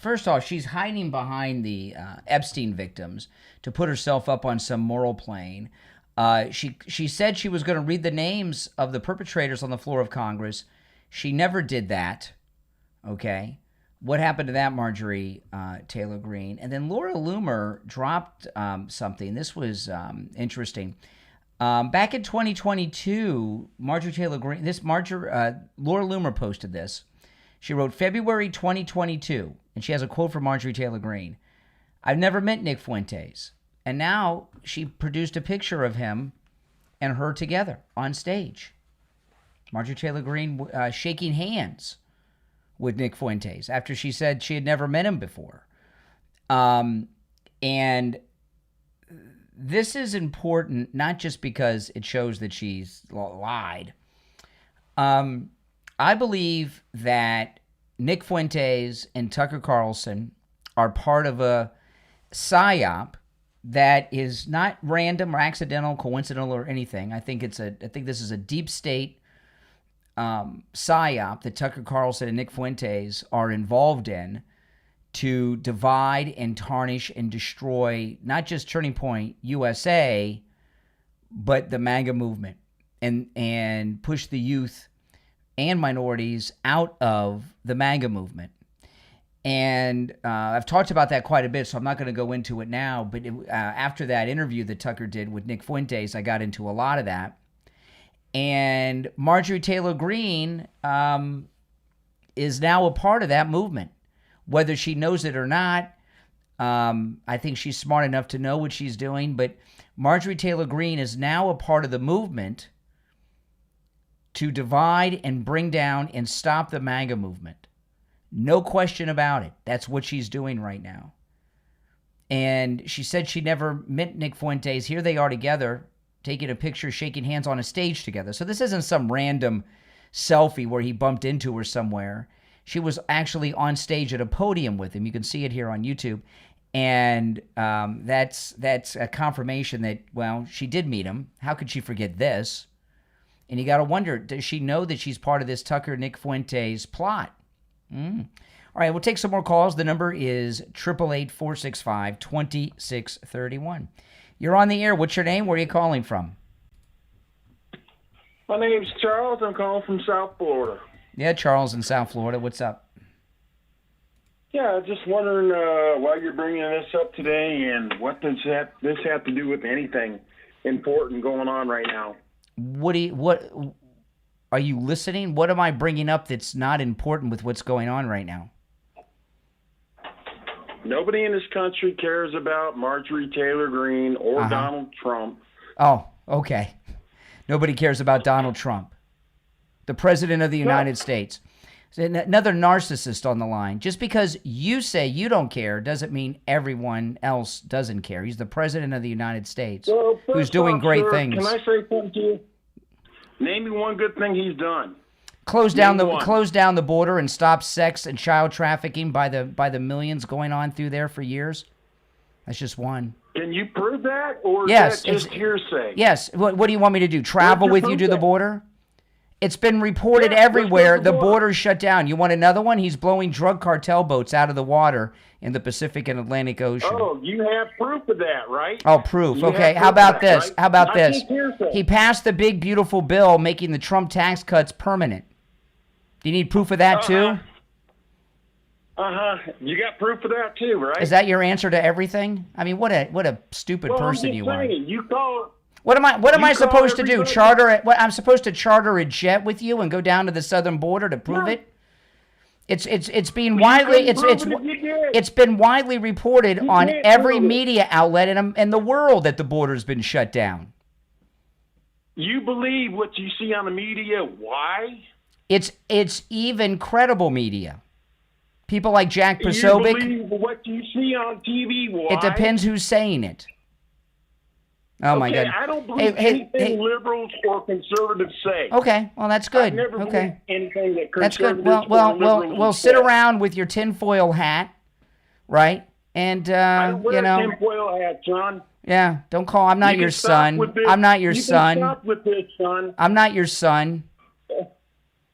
Speaker 1: First off, she's hiding behind the Epstein victims to put herself up on some moral plane. She said she was going to read the names of the perpetrators on the floor of Congress. She never did that. Okay. What happened to that, Marjorie Taylor Greene? And then Laura Loomer dropped something. This was interesting. Back in 2022, Marjorie Taylor Greene, Laura Loomer posted this. She wrote, February 2022, and she has a quote from Marjorie Taylor Greene. I've never met Nick Fuentes. And now she produced a picture of him and her together on stage. Marjorie Taylor Greene shaking hands with Nick Fuentes after she said she had never met him before. And this is important, not just because it shows that she's lied. I believe that Nick Fuentes and Tucker Carlson are part of a psyop that is not random or accidental, coincidental, or anything. I think this is a deep state psyop that Tucker Carlson and Nick Fuentes are involved in to divide and tarnish and destroy not just Turning Point USA, but the MAGA movement and push the youth and minorities out of the MAGA movement. And I've talked about that quite a bit, so I'm not going to go into it now. But after that interview that Tucker did with Nick Fuentes, I got into a lot of that. And Marjorie Taylor Greene is now a part of that movement. Whether she knows it or not, I think she's smart enough to know what she's doing. But Marjorie Taylor Greene is now a part of the movement to divide and bring down and stop the MAGA movement. No question about it. That's what she's doing right now. And she said she never met Nick Fuentes. Here they are together, taking a picture, shaking hands on a stage together. So this isn't some random selfie where he bumped into her somewhere. She was actually on stage at a podium with him. You can see it here on YouTube. And that's a confirmation that, well, she did meet him. How could she forget this? And you got to wonder, does she know that she's part of this Tucker-Nick Fuentes plot? All right, we'll take some more calls. The number is 888-465-2631. You're on the air. What's your name? Where are you calling from?
Speaker 6: My name's Charles. I'm calling from South Florida.
Speaker 1: Yeah, Charles in South Florida. What's up?
Speaker 6: Yeah, just wondering why you're bringing this up today, and what does this have to do with anything important going on right now?
Speaker 1: What are you listening? What am I bringing up that's not important with what's going on right now?
Speaker 6: Nobody in this country cares about Marjorie Taylor Greene or Donald Trump.
Speaker 1: Oh, okay. Nobody cares about Donald Trump, the President of the United States. Another narcissist on the line. Just because you say you don't care doesn't mean everyone else doesn't care. He's the President of the United States, who's doing great things.
Speaker 6: Can I say something to you? Name me one good thing he's done.
Speaker 1: Close down the border and stop sex and child trafficking by the millions going on through there for years. That's just one.
Speaker 6: Can you prove that, or
Speaker 1: yes,
Speaker 6: is that just hearsay?
Speaker 1: Yes. What do you want me to do? Travel with you to the border? It's been reported everywhere. The border's shut down. You want another one? He's blowing drug cartel boats out of the water in the Pacific and Atlantic Ocean.
Speaker 6: Oh, you have proof of that, right?
Speaker 1: Oh, proof. Okay, how about this? Right? How about this? He passed the big, beautiful bill making the Trump tax cuts permanent. Do you need proof of that, too?
Speaker 6: You got proof of that, too, right?
Speaker 1: Is that your answer to everything? I mean, what a stupid person you are.
Speaker 6: You call...
Speaker 1: What am I supposed to do? I'm supposed to charter a jet with you and go down to the southern border to prove it? It's been widely reported on every media outlet in the world that the border's been shut down.
Speaker 6: You believe what you see on the media. Why?
Speaker 1: It's even credible media. People like Jack
Speaker 6: You
Speaker 1: Posobiec.
Speaker 6: believe what you see on TV. Why?
Speaker 1: It depends who's saying it. Oh, my God.
Speaker 6: I don't believe anything liberals or conservatives say.
Speaker 1: Okay, well, that's good.
Speaker 6: I've never believed anything that
Speaker 1: That's good.
Speaker 6: conservatives
Speaker 1: Well, sit around with your tinfoil hat, right? And,
Speaker 6: I don't wear a tinfoil hat, son.
Speaker 1: Yeah, don't call. I'm not your son. I'm not your son.
Speaker 6: You can stop with this, son.
Speaker 1: I'm not your son.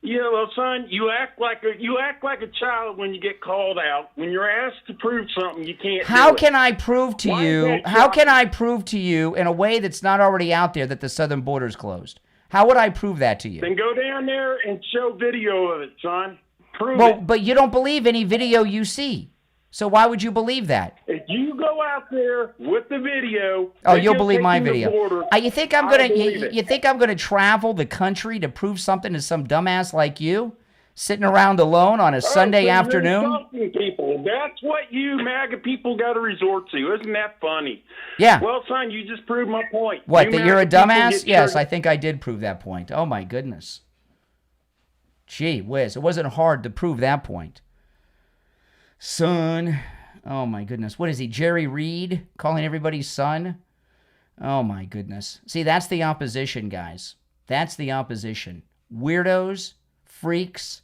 Speaker 6: Yeah, well, son, you act like a child when you get called out. When you're asked to prove something, you can't.
Speaker 1: How
Speaker 6: do it.
Speaker 1: can I prove to
Speaker 6: Why is
Speaker 1: you?
Speaker 6: that
Speaker 1: How can
Speaker 6: shocking?
Speaker 1: I prove to you in a way that's not already out there that the southern border is closed? How would I prove that to you?
Speaker 6: Then go down there and show video of it, son. Prove
Speaker 1: Well,
Speaker 6: it.
Speaker 1: but you don't believe any video you see. So why would you believe that?
Speaker 6: If you go out there with the video,
Speaker 1: Oh,
Speaker 6: that
Speaker 1: you'll
Speaker 6: you're
Speaker 1: believe my
Speaker 6: taking the
Speaker 1: video.
Speaker 6: border,
Speaker 1: You think I'm
Speaker 6: I
Speaker 1: gonna?
Speaker 6: believe it.
Speaker 1: You think I'm gonna travel the country to prove something to some dumbass like you, sitting around alone on a Sunday
Speaker 6: so you're
Speaker 1: afternoon?
Speaker 6: insulting people. That's what you MAGA people got to resort to. Isn't that funny?
Speaker 1: Yeah.
Speaker 6: Well, son, you just proved my point.
Speaker 1: What?
Speaker 6: You
Speaker 1: That you're a
Speaker 6: MAGA people
Speaker 1: dumbass?
Speaker 6: get
Speaker 1: Yes,
Speaker 6: triggered.
Speaker 1: I think I did prove that point. Oh my goodness. Gee whiz, it wasn't hard to prove that point. Son. Oh my goodness. What is he, Jerry Reed? Calling everybody son? Oh my goodness. See, that's the opposition, guys. That's the opposition. Weirdos, freaks,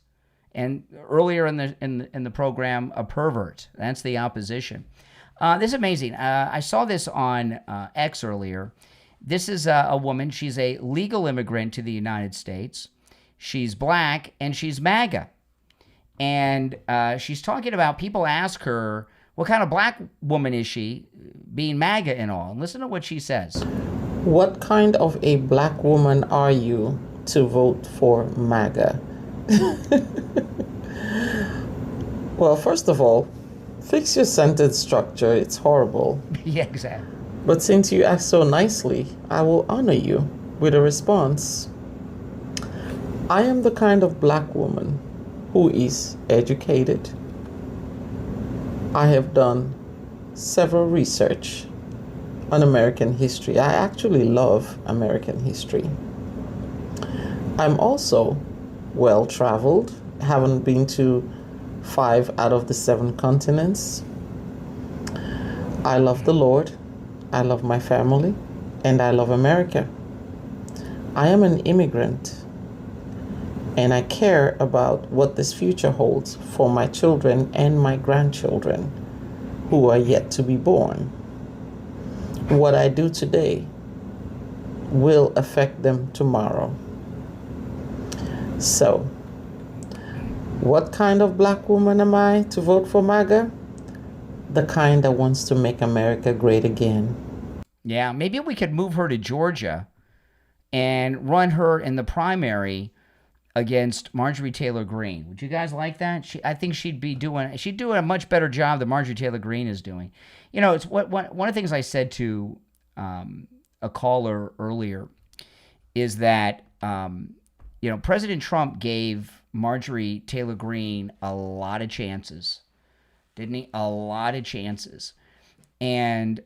Speaker 1: and earlier in the program, a pervert. That's the opposition. This is amazing. I saw this on X earlier. This is a woman. She's a legal immigrant to the United States. She's black, and she's MAGA. And she's talking about, people ask her, what kind of black woman is she, being MAGA and all? And listen to what she says.
Speaker 11: What kind of a black woman are you to vote for MAGA? Well, first of all, fix your sentence structure. It's horrible.
Speaker 1: Yeah, exactly.
Speaker 11: But since you asked so nicely, I will honor you with a response. I am the kind of black woman who is educated. I have done several research on American history. I actually love American history. I'm also well-traveled, having been to 5 out of the 7 continents. I love the Lord, I love my family, and I love America. I am an immigrant, and I care about what this future holds for my children and my grandchildren who are yet to be born. What I do today will affect them tomorrow. So, what kind of black woman am I to vote for MAGA? The kind that wants to make America great again.
Speaker 1: Yeah, maybe we could move her to Georgia and run her in the primary against Marjorie Taylor Greene. Would you guys like that? I think she'd do a much better job than Marjorie Taylor Greene is doing. You know, it's one of the things I said to a caller earlier is that President Trump gave Marjorie Taylor Greene a lot of chances, didn't he? A lot of chances, and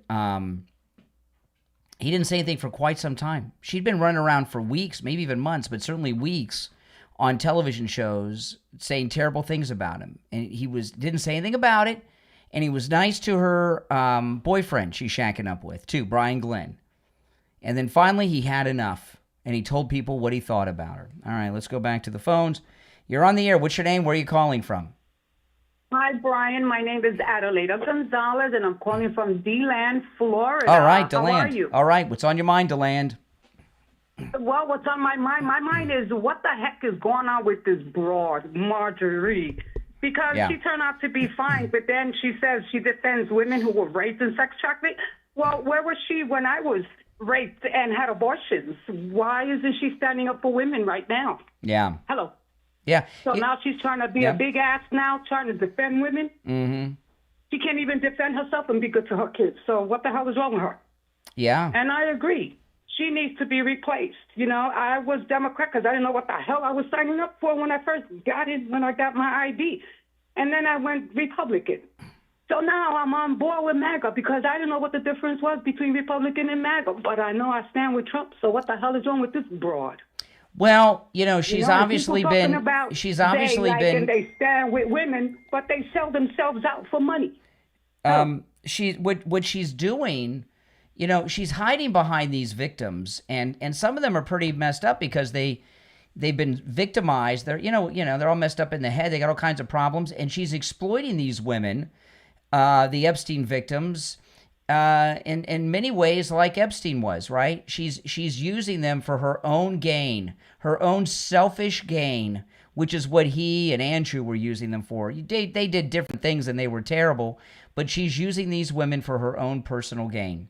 Speaker 1: he didn't say anything for quite some time. She'd been running around for weeks, maybe even months, but certainly weeks, on television shows saying terrible things about him. And he didn't say anything about it. And he was nice to her boyfriend she's shacking up with, too, Brian Glenn. And then finally he had enough. And he told people what he thought about her. All right, let's go back to the phones. You're on the air. What's your name? Where are you calling from?
Speaker 12: Hi, Brian. My name is Adelaida Gonzalez, and I'm calling from DeLand, Florida.
Speaker 1: All right,
Speaker 12: How
Speaker 1: DeLand.
Speaker 12: are you?
Speaker 1: All right, what's on your mind, DeLand?
Speaker 12: Well, what's on my mind? My mind is what the heck is going on with this broad, Marjorie? Because she turned out to be fine, but then she says she defends women who were raped and sex trafficked. Well, where was she when I was raped and had abortions? Why isn't she standing up for women right now?
Speaker 1: Yeah.
Speaker 12: Hello.
Speaker 1: Yeah.
Speaker 12: So now she's trying to be a big ass now, trying to defend women?
Speaker 1: Mm-hmm.
Speaker 12: She can't even defend herself and be good to her kids. So what the hell is wrong with her?
Speaker 1: Yeah.
Speaker 12: And I agree. She needs to be replaced. You know, I was Democrat because I didn't know what the hell I was signing up for when I first got it, when I got my ID. And then I went Republican. So now I'm on board with MAGA because I didn't know what the difference was between Republican and MAGA, but I know I stand with Trump. So what the hell is wrong with this broad?
Speaker 1: Well, she's
Speaker 12: You know,
Speaker 1: obviously
Speaker 12: people
Speaker 1: been.
Speaker 12: talking about
Speaker 1: She's obviously
Speaker 12: and
Speaker 1: been.
Speaker 12: they stand with women, but they sell themselves out for money.
Speaker 1: What she's doing, she's hiding behind these victims, and some of them are pretty messed up because they've been victimized. They're they're all messed up in the head. They got all kinds of problems, and she's exploiting these women, the Epstein victims, in many ways like Epstein was, right? She's using them for her own gain, her own selfish gain, which is what he and Andrew were using them for. They did different things and they were terrible, but she's using these women for her own personal gain.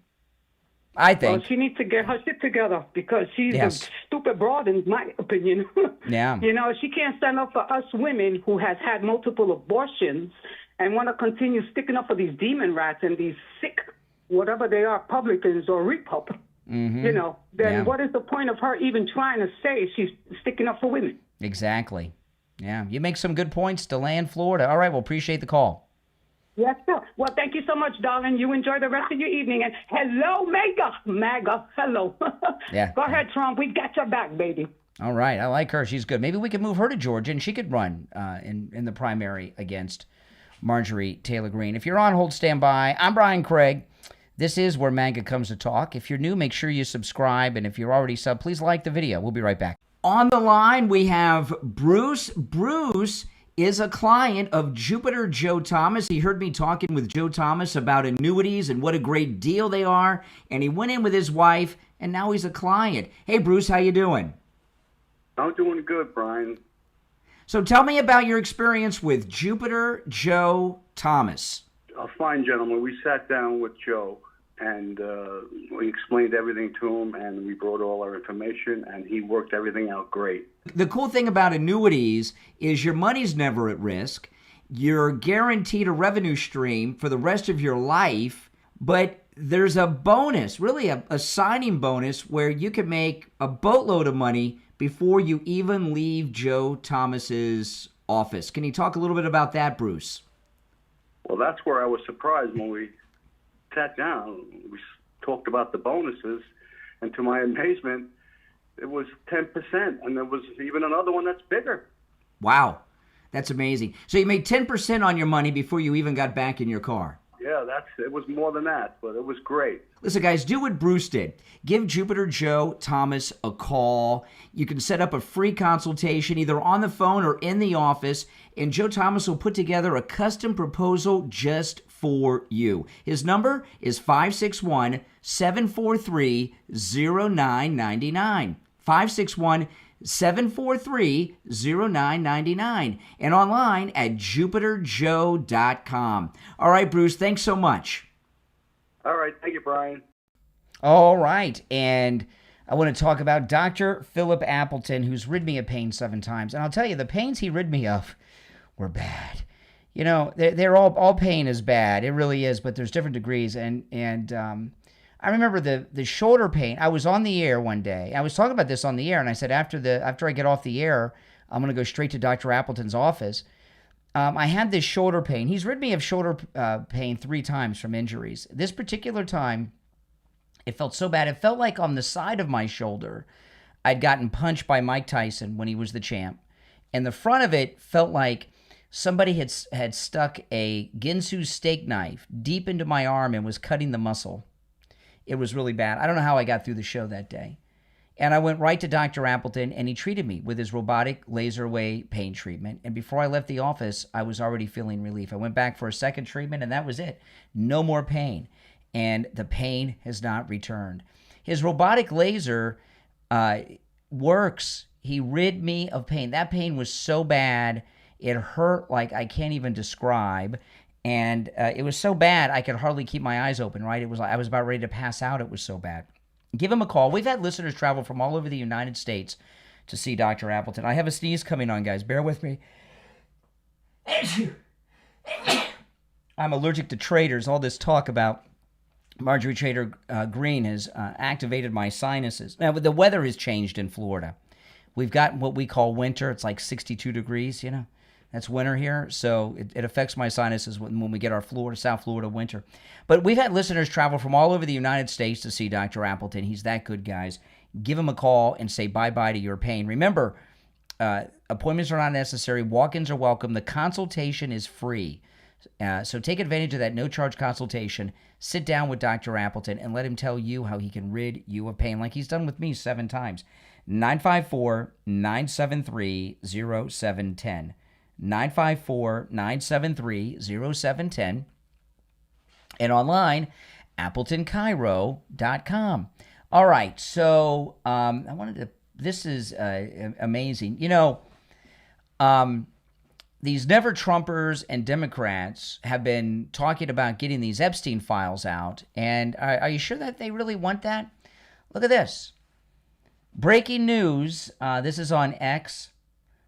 Speaker 1: I think.
Speaker 12: Well, she needs to get her shit together because she's a stupid broad, in my opinion.
Speaker 1: Yeah.
Speaker 12: She can't stand up for us women who has had multiple abortions and want to continue sticking up for these demon rats and these sick, whatever they are, publicans or repub.
Speaker 1: Mm-hmm.
Speaker 12: Then what is the point of her even trying to say she's sticking up for women?
Speaker 1: Exactly. Yeah, you make some good points, DeLand, Florida. All right, well, appreciate the call.
Speaker 12: Yes, sir. Well, thank you so much, darling. You enjoy the rest of your evening. And hello, MAGA. Hello.
Speaker 1: Yeah.
Speaker 12: Go ahead, Trump. We got your back, baby.
Speaker 1: All right. I like her. She's good. Maybe we could move her to Georgia and she could run in the primary against Marjorie Taylor Greene. If you're on hold, stand by. I'm Brian Craig. This is where MAGA comes to talk. If you're new, make sure you subscribe. And if you're already sub, please like the video. We'll be right back. On the line, we have Bruce. Bruce is a client of Jupiter Joe Thomas. He heard me talking with Joe Thomas about annuities and what a great deal they are, and he went in with his wife, and now he's a client. Hey, Bruce, how you doing?
Speaker 13: I'm doing good, Brian.
Speaker 1: So tell me about your experience with Jupiter Joe Thomas.
Speaker 13: A fine gentleman. We sat down with Joe, and we explained everything to him, and we brought all our information, and he worked everything out great.
Speaker 1: The cool thing about annuities is your money's never at risk. You're guaranteed a revenue stream for the rest of your life, but there's a bonus, really a signing bonus, where you can make a boatload of money before you even leave Joe Thomas's office. Can you talk a little bit about that, Bruce?
Speaker 13: Well, that's where I was surprised when we sat down. We talked about the bonuses, and to my amazement, it was 10%, and there was even another one that's bigger.
Speaker 1: Wow, that's amazing. So you made 10% on your money before you even got back in your car.
Speaker 13: Yeah, it was more than that, but it was great.
Speaker 1: Listen, guys, do what Bruce did. Give Jupiter Joe Thomas a call. You can set up a free consultation either on the phone or in the office, and Joe Thomas will put together a custom proposal just for you. His number is 561-743-0999. 561-743-0999 and online at jupiterjoe.com. All right, Bruce, thanks so much.
Speaker 13: All right, thank you, Brian.
Speaker 1: All right, and I want to talk about Dr. Philip Appleton, who's rid me of pain 7 times. And I'll tell you, the pains he rid me of were bad. They're all pain is bad. It really is, but there's different degrees. And I remember the shoulder pain. I was on the air one day. I was talking about this on the air, and I said after I get off the air, I'm going to go straight to Dr. Appleton's office. I had this shoulder pain. He's rid me of shoulder pain 3 times from injuries. This particular time, it felt so bad. It felt like on the side of my shoulder, I'd gotten punched by Mike Tyson when he was the champ. And the front of it felt like somebody had stuck a Ginsu steak knife deep into my arm and was cutting the muscle. It was really bad. I don't know how I got through the show that day. And I went right to Dr. Appleton, and he treated me with his robotic laser wave pain treatment. And before I left the office, I was already feeling relief. I went back for a second treatment, and that was it. No more pain. And the pain has not returned. His robotic laser works. He rid me of pain. That pain was so bad, it hurt like I can't even describe. And it was so bad, I could hardly keep my eyes open, right? It was like I was about ready to pass out. It was so bad. Give him a call. We've had listeners travel from all over the United States to see Dr. Appleton. I have a sneeze coming on, guys. Bear with me. I'm allergic to traders. All this talk about Marjorie Taylor Greene has activated my sinuses. Now, the weather has changed in Florida. We've got what we call winter. It's like 62 degrees, That's winter here, so it affects my sinuses when we get our South Florida winter. But we've had listeners travel from all over the United States to see Dr. Appleton. He's that good, guys. Give him a call and say bye-bye to your pain. Remember, appointments are not necessary. Walk-ins are welcome. The consultation is free. So take advantage of that no-charge consultation. Sit down with Dr. Appleton and let him tell you how he can rid you of pain, like he's done with me 7 times. 954-973-0710. 954-973-0710. And online, AppletonCairo.com. All right, so this is amazing. You know, these never-Trumpers and Democrats have been talking about getting these Epstein files out. And are you sure that they really want that? Look at this. Breaking news. This is on X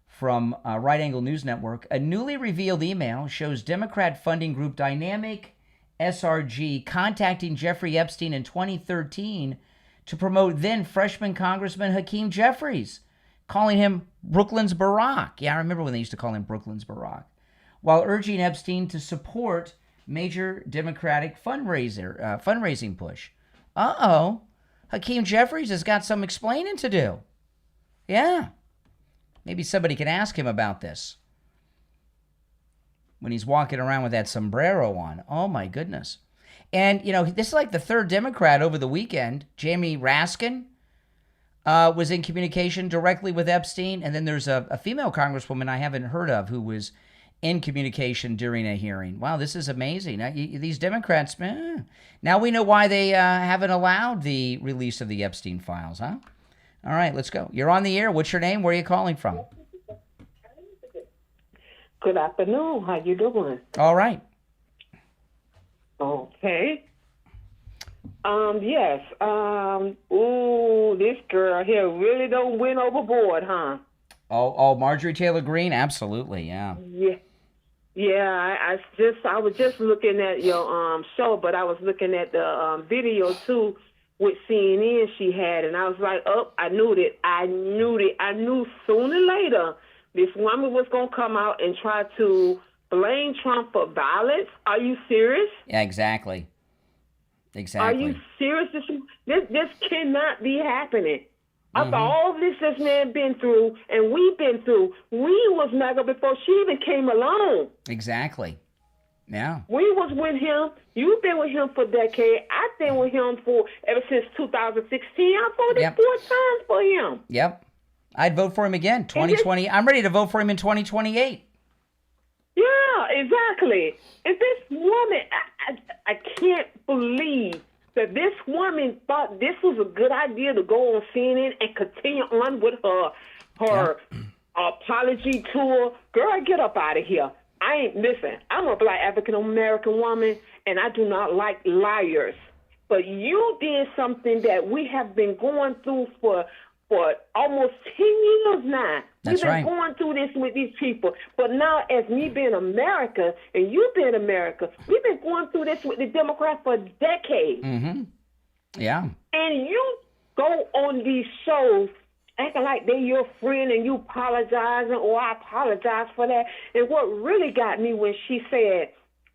Speaker 1: from Right Angle News Network. A newly revealed email shows Democrat funding group Dynamic SRG contacting Jeffrey Epstein in 2013 to promote then freshman Congressman Hakeem Jeffries, calling him Brooklyn's Barack. Yeah, I remember when they used to call him Brooklyn's Barack. While urging Epstein to support major Democratic fundraising push. Uh-oh. Hakeem Jeffries has got some explaining to do. Yeah. Maybe somebody can ask him about this when he's walking around with that sombrero on. Oh, my goodness. And, you know, this is like the third Democrat over the weekend. Jamie Raskin was in communication directly with Epstein. And then there's a female congresswoman I haven't heard of who was in communication during a hearing. Wow, this is amazing. These Democrats, now we know why they haven't allowed the release of the Epstein files, huh? All right, let's go. You're on the air. What's your name? Where are you calling from?
Speaker 14: Good afternoon. How you doing?
Speaker 1: All right.
Speaker 14: Okay. Yes. Ooh, this girl here really don't win overboard, huh?
Speaker 1: Oh, Marjorie Taylor Greene? Absolutely, yeah.
Speaker 14: Yeah. Yeah, I was just looking at your show, but I was looking at the video too with CNN she had, and I was like, oh, I knew it. I knew sooner or later this woman was gonna come out and try to blame Trump for violence. Are you serious?
Speaker 1: Yeah, exactly.
Speaker 14: Are you serious? This cannot be happening. After all this man been through, and we've been through, we was MAGA before she even came along.
Speaker 1: Exactly. Yeah.
Speaker 14: We was with him. You've been with him for decades. I've been with him ever since 2016. I voted 4 times for him.
Speaker 1: Yep. I'd vote for him again. 2020. I'm ready to vote for him in 2028.
Speaker 14: Yeah, exactly. And this woman, I can't believe that this woman thought this was a good idea to go on CNN and continue on with her apology tour. Girl, get up out of here. Listen, I'm a black African-American woman, and I do not like liars. But you did something that we have been going through for almost 10 years now.
Speaker 1: That's
Speaker 14: We've been going through this with these people. But now, as me being America and you being America, we've been going through this with the Democrats for decades.
Speaker 1: Mm-hmm. Yeah.
Speaker 14: And you go on these shows acting like they're your friend and you apologizing, or I apologize for that. And what really got me when she said,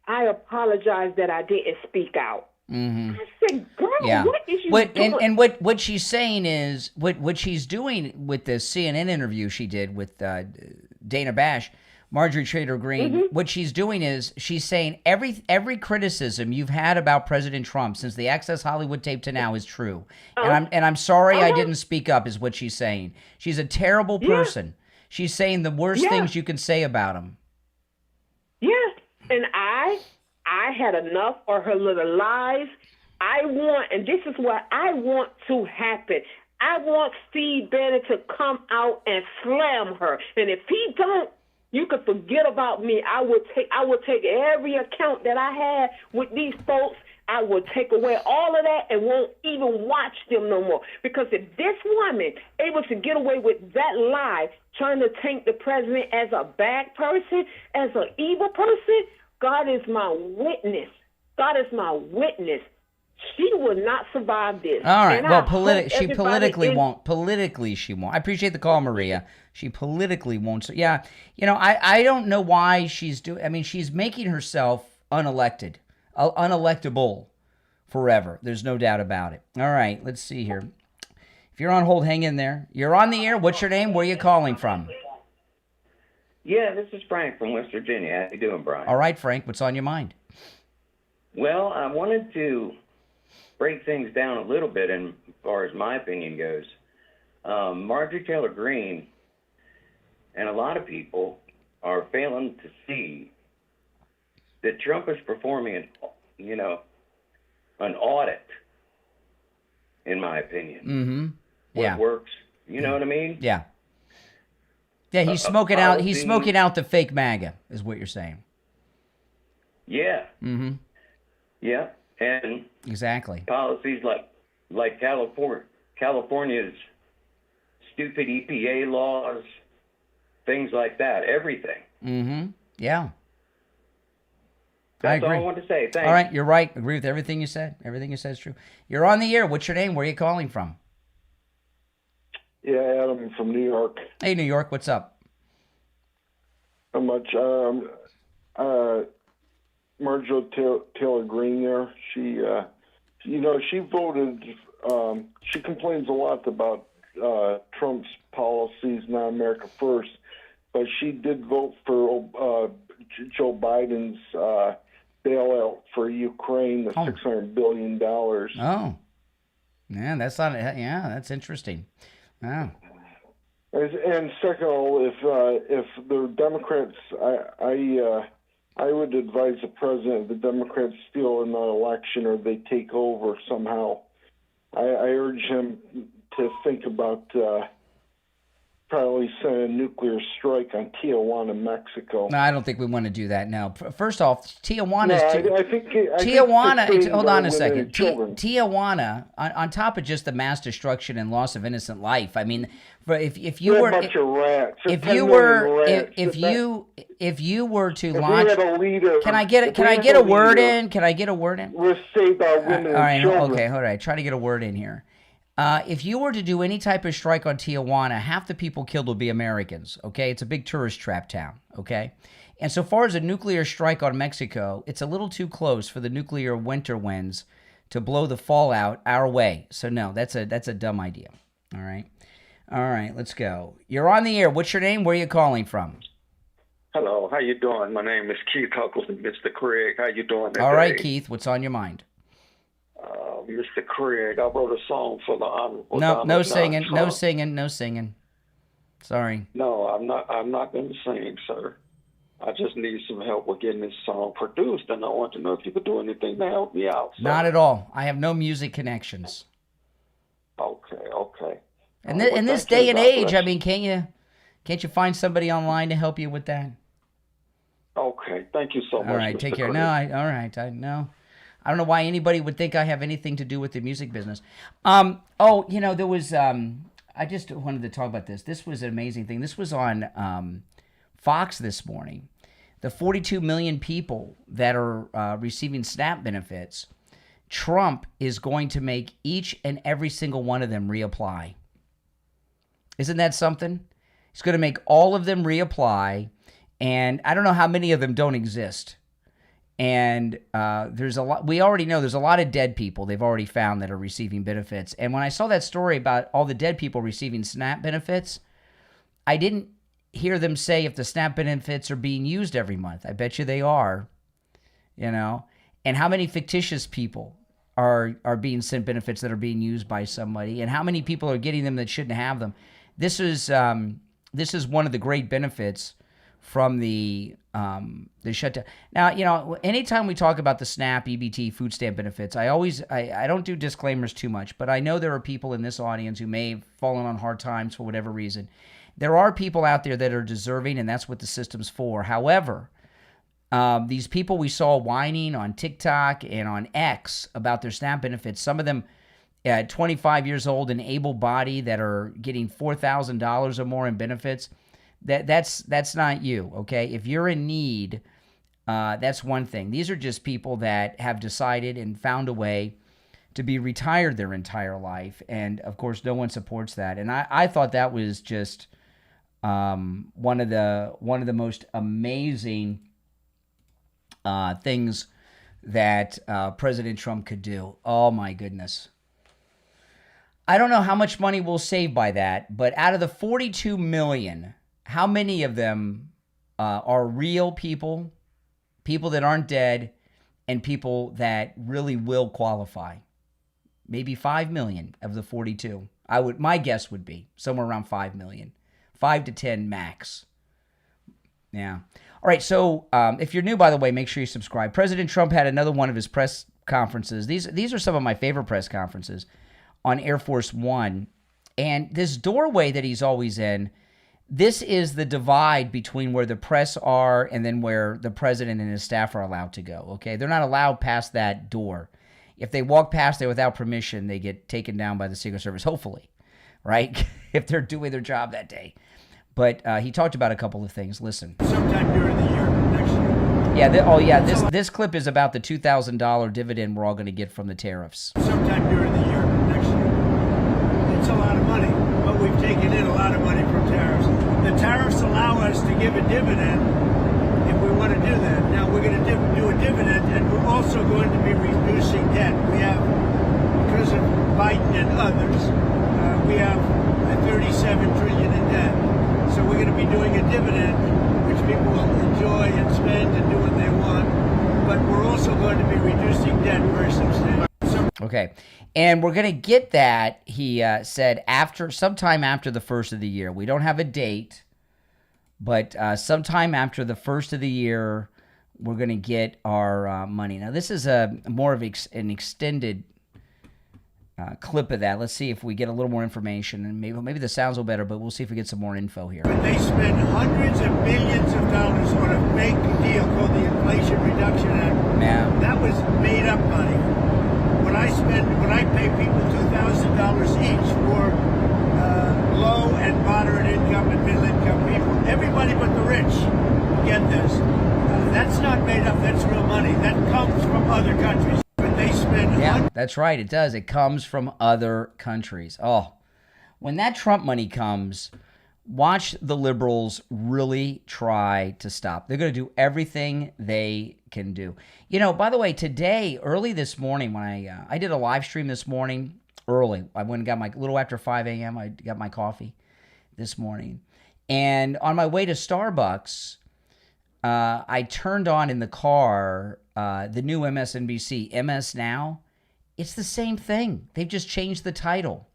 Speaker 14: I apologize that I didn't speak out.
Speaker 1: Mm-hmm.
Speaker 14: I said, girl, what is you doing?
Speaker 1: And what she's saying is, what she's doing with the CNN interview she did with Dana Bash, Marjorie Taylor Greene, what she's doing is she's saying every criticism you've had about President Trump since the Access Hollywood tape to now is true. And I'm sorry I didn't speak up, is what she's saying. She's a terrible person. She's saying the worst things you can say about him.
Speaker 14: Yeah, and I had enough of her little lies. And this is what I want to happen. I want Steve Bannon to come out and slam her. And if he don't, you can forget about me. I would take every account that I had with these folks. I would take away all of that and won't even watch them no more. Because if this woman able to get away with that lie, trying to taint the president as a bad person, as an evil person, God is my witness. God is my witness. She will not survive this.
Speaker 1: All right.
Speaker 14: And
Speaker 1: Well,
Speaker 14: she
Speaker 1: politically won't. Politically, she won't. I appreciate the call, Maria. She politically won't. Yeah. I don't know why she's doing. I mean, she's making herself unelected, unelectable forever. There's no doubt about it. All right. Let's see here. If you're on hold, hang in there. You're on the air. What's your name? Where are you calling from?
Speaker 15: Yeah, this is Frank from West Virginia. How you doing, Brian?
Speaker 1: All right, Frank. What's on your mind?
Speaker 15: Well, I wanted to break things down a little bit as far as my opinion goes. Marjorie Taylor Greene and a lot of people are failing to see that Trump is performing an audit, in my opinion.
Speaker 1: Mm-hmm. Yeah.
Speaker 15: What works. You know what I mean?
Speaker 1: Yeah. Yeah, he's smoking out. He's smoking out the fake MAGA, is what you're saying.
Speaker 15: Yeah.
Speaker 1: Mm-hmm.
Speaker 15: Yeah, and
Speaker 1: exactly
Speaker 15: policies like California's stupid EPA laws, things like that. Everything.
Speaker 1: Mm-hmm. Yeah.
Speaker 15: That's all I want to say. Thanks.
Speaker 1: All right, you're right. Agree with everything you said. Everything you said is true. You're on the air. What's your name? Where are you calling from?
Speaker 6: Yeah, Adam from New York.
Speaker 1: Hey, New York. What's up?
Speaker 6: Not much. Marjorie Taylor Greene there. She voted. She complains a lot about Trump's policies, not America First, but she did vote for Joe Biden's bailout for Ukraine, the $600 billion.
Speaker 1: Oh, yeah, that's not. Yeah, that's interesting. Oh.
Speaker 6: And second of all, if the Democrats, I would advise the president if the Democrats steal an election or they take over somehow, I urge him to think about probably sending a nuclear strike on Tijuana, Mexico.
Speaker 1: No, I don't think we want to do that now. First off, Tijuana.
Speaker 6: Tijuana.
Speaker 1: Hold on a second. Tijuana, on top of just the mass destruction and loss of innocent life. I mean, if you were,
Speaker 6: bunch of rats.
Speaker 1: If you were to launch, can I get a word in? Can I get a word in?
Speaker 6: We'll save our women
Speaker 1: all right.
Speaker 6: and children.
Speaker 1: Okay. All right. Try to get a word in here. If you were to do any type of strike on Tijuana, half the people killed will be Americans, okay? It's a big tourist trap town, okay? And so far as a nuclear strike on Mexico, it's a little too close for the nuclear winter winds to blow the fallout our way. So no, that's a dumb idea, all right? All right, let's go. You're on the air. What's your name? Where are you calling from?
Speaker 16: Hello, how you doing? My name is Keith Huckleson, Mr. Craig. How you doing today?
Speaker 1: All right, Keith, what's on your mind?
Speaker 16: Mr. Craig, I wrote a song for the honorable.
Speaker 1: No singing. Sorry.
Speaker 16: No, I'm not going to sing, sir. I just need some help with getting this song produced, and I want to know if you could do anything to help me out. Sir.
Speaker 1: Not at all. I have no music connections.
Speaker 16: Okay.
Speaker 1: And in this day and age, I mean, can't you find somebody online to help you with that?
Speaker 16: Okay, thank you so much.
Speaker 1: All right,
Speaker 16: Mr.
Speaker 1: take care.
Speaker 16: Craig.
Speaker 1: No, I know. I don't know why anybody would think I have anything to do with the music business. There was, I just wanted to talk about this. This was an amazing thing. This was on Fox this morning. The 42 million people that are receiving SNAP benefits, Trump is going to make each and every single one of them reapply. Isn't that something? He's going to make all of them reapply, and I don't know how many of them don't exist. And there's a lot. We already know there's a lot of dead people they've already found that are receiving benefits. And when I saw that story about all the dead people receiving SNAP benefits, I didn't hear them say if the SNAP benefits are being used every month. I bet you they are. And how many fictitious people are being sent benefits that are being used by somebody, and how many people are getting them that shouldn't have them. This is one of the great benefits from the shutdown. Now, anytime we talk about the SNAP, EBT, food stamp benefits, I don't do disclaimers too much, but I know there are people in this audience who may have fallen on hard times for whatever reason. There are people out there that are deserving, and that's what the system's for. However, these people we saw whining on TikTok and on X about their SNAP benefits, some of them 25 years old and able-bodied that are getting $4,000 or more in benefits, that's not you, okay? If you're in need, that's one thing. These are just people that have decided and found a way to be retired their entire life. And, of course, no one supports that. And I thought that was just one of the most amazing things that President Trump could do. Oh, my goodness. I don't know how much money we'll save by that, but out of the 42 million, how many of them are real people, people that aren't dead, and people that really will qualify? Maybe 5 million of the 42. My guess would be somewhere around 5 million. 5 to 10 max. Yeah. All right, so if you're new, by the way, make sure you subscribe. President Trump had another one of his press conferences. These are some of my favorite press conferences on Air Force One. And this doorway that he's always in, this is the divide between where the press are and then where the president and his staff are allowed to go, okay? They're not allowed past that door. If they walk past there without permission, they get taken down by the Secret Service, hopefully, right? If they're doing their job that day. But he talked about a couple of things. Listen.
Speaker 17: Sometime during the year, next year.
Speaker 1: This clip is about the $2,000 dividend we're all going to get from the tariffs.
Speaker 17: Sometime during the year, next year. It's a lot of money, but we've taken in a lot of money from tariffs. The tariffs allow us to give a dividend if we want to do that. Now, we're going to do a dividend, and we're also going to be reducing debt. We have, because of Biden and others, we have $37 trillion in debt. So we're going to be doing a dividend, which people will enjoy and spend and do what they want. But we're also going to be reducing debt very substantially.
Speaker 1: Okay. And we're going to get that, he said, sometime after the first of the year. We don't have a date, but sometime after the first of the year, we're going to get our money. Now, this is more of an extended clip of that. Let's see if we get a little more information, and maybe the sounds will better, but we'll see if we get some more info here.
Speaker 17: But they spend hundreds of billions of dollars on a big deal called the Inflation Reduction Act.
Speaker 1: Yeah.
Speaker 17: That was made up money. When I pay people $2,000 each for low and moderate income and middle income people, everybody but the rich get this. That's not made up. That's real money. That comes from other countries. They spend
Speaker 1: that's right. It does. It comes from other countries. Oh, when that Trump money comes, watch the liberals really try to stop. They're going to do everything they can do. You know, by the way, today, early this morning, when I did a live stream this morning, early. I went and got a little after 5 a.m., I got my coffee this morning. And on my way to Starbucks, I turned on in the car the new MSNBC, MS Now. It's the same thing. They've just changed the title.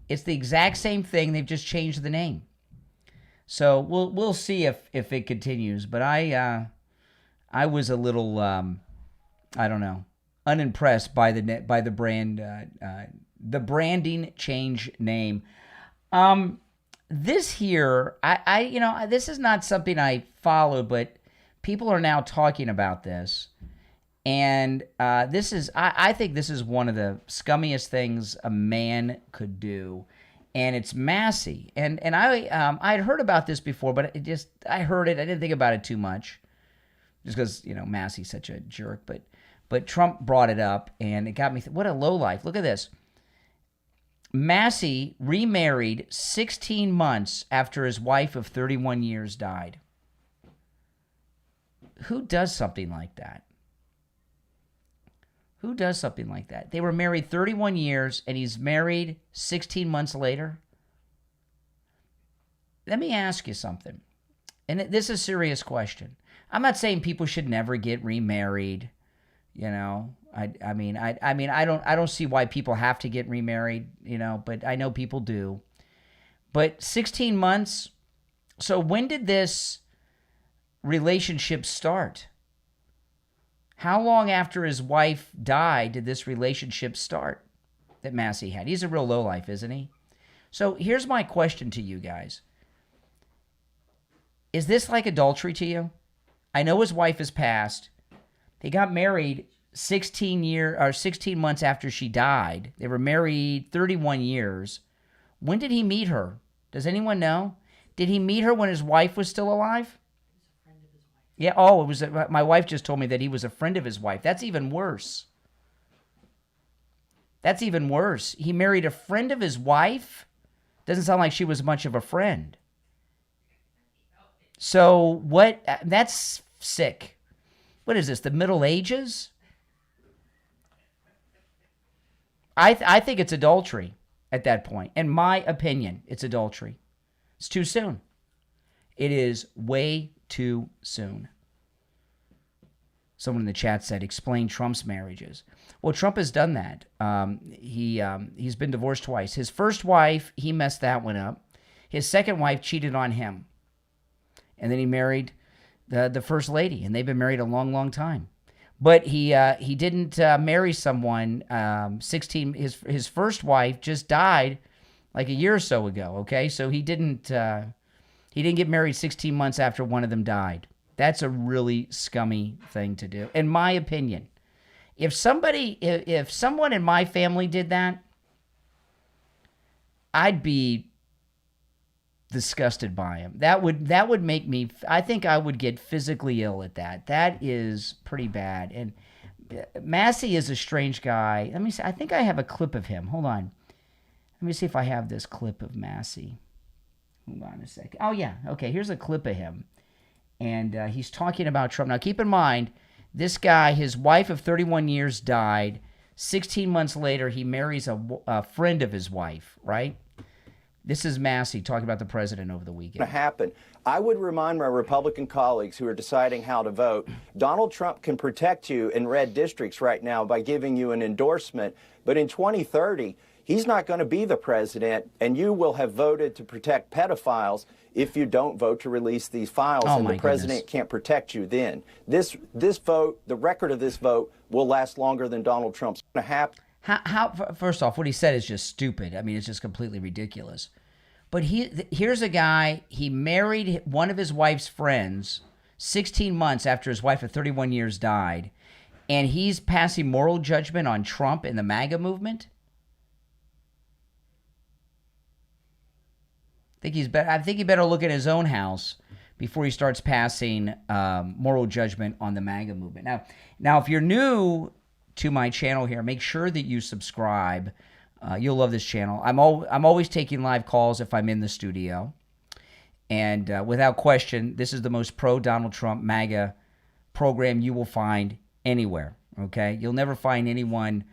Speaker 1: It's the exact same thing. They've just changed the name. So we'll see if it continues. But I was a little I don't know, unimpressed by the brand the branding change name. This here, this is not something I followed, but people are now talking about this. And this is, I think this is one of the scummiest things a man could do. And it's Massey. And I'd heard about this before, but I heard it. I didn't think about it too much. Just because, Massey's such a jerk. But Trump brought it up, and it got me, what a lowlife. Look at this. Massey remarried 16 months after his wife of 31 years died. Who does something like that? Who does something like that? They were married 31 years, and he's married 16 months later. Let me ask you something. And this is a serious question. I'm not saying people should never get remarried. I don't see why people have to get remarried, but I know people do. But 16 months. So when did this relationship start? How long after his wife died did this relationship start that Massey had? He's a real lowlife, isn't he? So here's my question to you guys. Is this like adultery to you? I know his wife has passed. They got married 16 months after she died. They were married 31 years. When did he meet her? Does anyone know? Did he meet her when his wife was still alive? Yeah. Oh, it was. My wife just told me that he was a friend of his wife. That's even worse. That's even worse. He married a friend of his wife. Doesn't sound like she was much of a friend. So what? That's sick. What is this, the Middle Ages? I think it's adultery at that point. In my opinion, it's adultery. It's too soon. It is way too soon. Someone in the chat said, explain Trump's marriages. Well, Trump has done that. He's been divorced twice. His first wife, he messed that one up. His second wife cheated on him. And then he married the first lady, and they've been married a long, long time. But he didn't marry someone. His first wife just died like a year or so ago. Okay, so he didn't get married 16 months after one of them died. That's a really scummy thing to do, in my opinion. If someone in my family did that, I'd be disgusted by him. That would make me, I think I would get physically ill at that. That is pretty bad. And Massey is a strange guy. Let me see. I think I have a clip of him. Hold on. Let me see if I have this clip of Massey. Hold on a second. Oh, yeah. Okay, here's a clip of him. And he's talking about Trump. Now, keep in mind, this guy, his wife of 31 years died. 16 months later, he marries a friend of his wife, right? This is Massey talking about the president over the weekend.
Speaker 18: Happen. I would remind my Republican colleagues who are deciding how to vote, Donald Trump can protect you in red districts right now by giving you an endorsement, but in 2030, he's not going to be the president, and you will have voted to protect pedophiles if you don't vote to release these files, and the president can't protect you then. This vote, the record of this vote, will last longer than Donald Trump's going to happen.
Speaker 1: First off, what he said is just stupid. I mean, it's just completely ridiculous. But here's a guy, he married one of his wife's friends 16 months after his wife of 31 years died, and he's passing moral judgment on Trump and the MAGA movement? I think he better look at his own house before he starts passing moral judgment on the MAGA movement. Now, if you're new to my channel here, make sure that you subscribe. You'll love this channel. I'm always taking live calls if I'm in the studio. And without question, this is the most pro-Donald Trump MAGA program you will find anywhere, okay? You'll never find anyone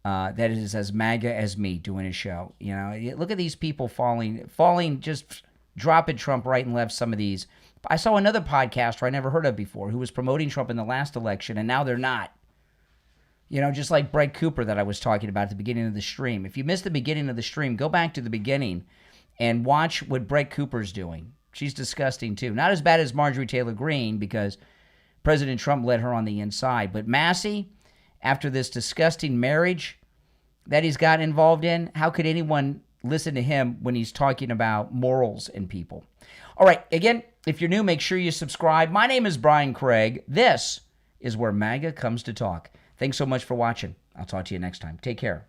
Speaker 1: that is as MAGA as me doing a show. You know, look at these people falling, just dropping Trump right and left. Some of these. I saw another podcaster I never heard of before who was promoting Trump in the last election, and now they're not. You know, just like Brett Cooper that I was talking about at the beginning of the stream. If you missed the beginning of the stream, go back to the beginning and watch what Brett Cooper's doing. She's disgusting, too. Not as bad as Marjorie Taylor Greene, because President Trump let her on the inside. But Massey, after this disgusting marriage that he's got involved in, how could anyone listen to him when he's talking about morals in people? All right, again, if you're new, make sure you subscribe. My name is Brian Craig. This is where MAGA comes to talk. Thanks so much for watching. I'll talk to you next time. Take care.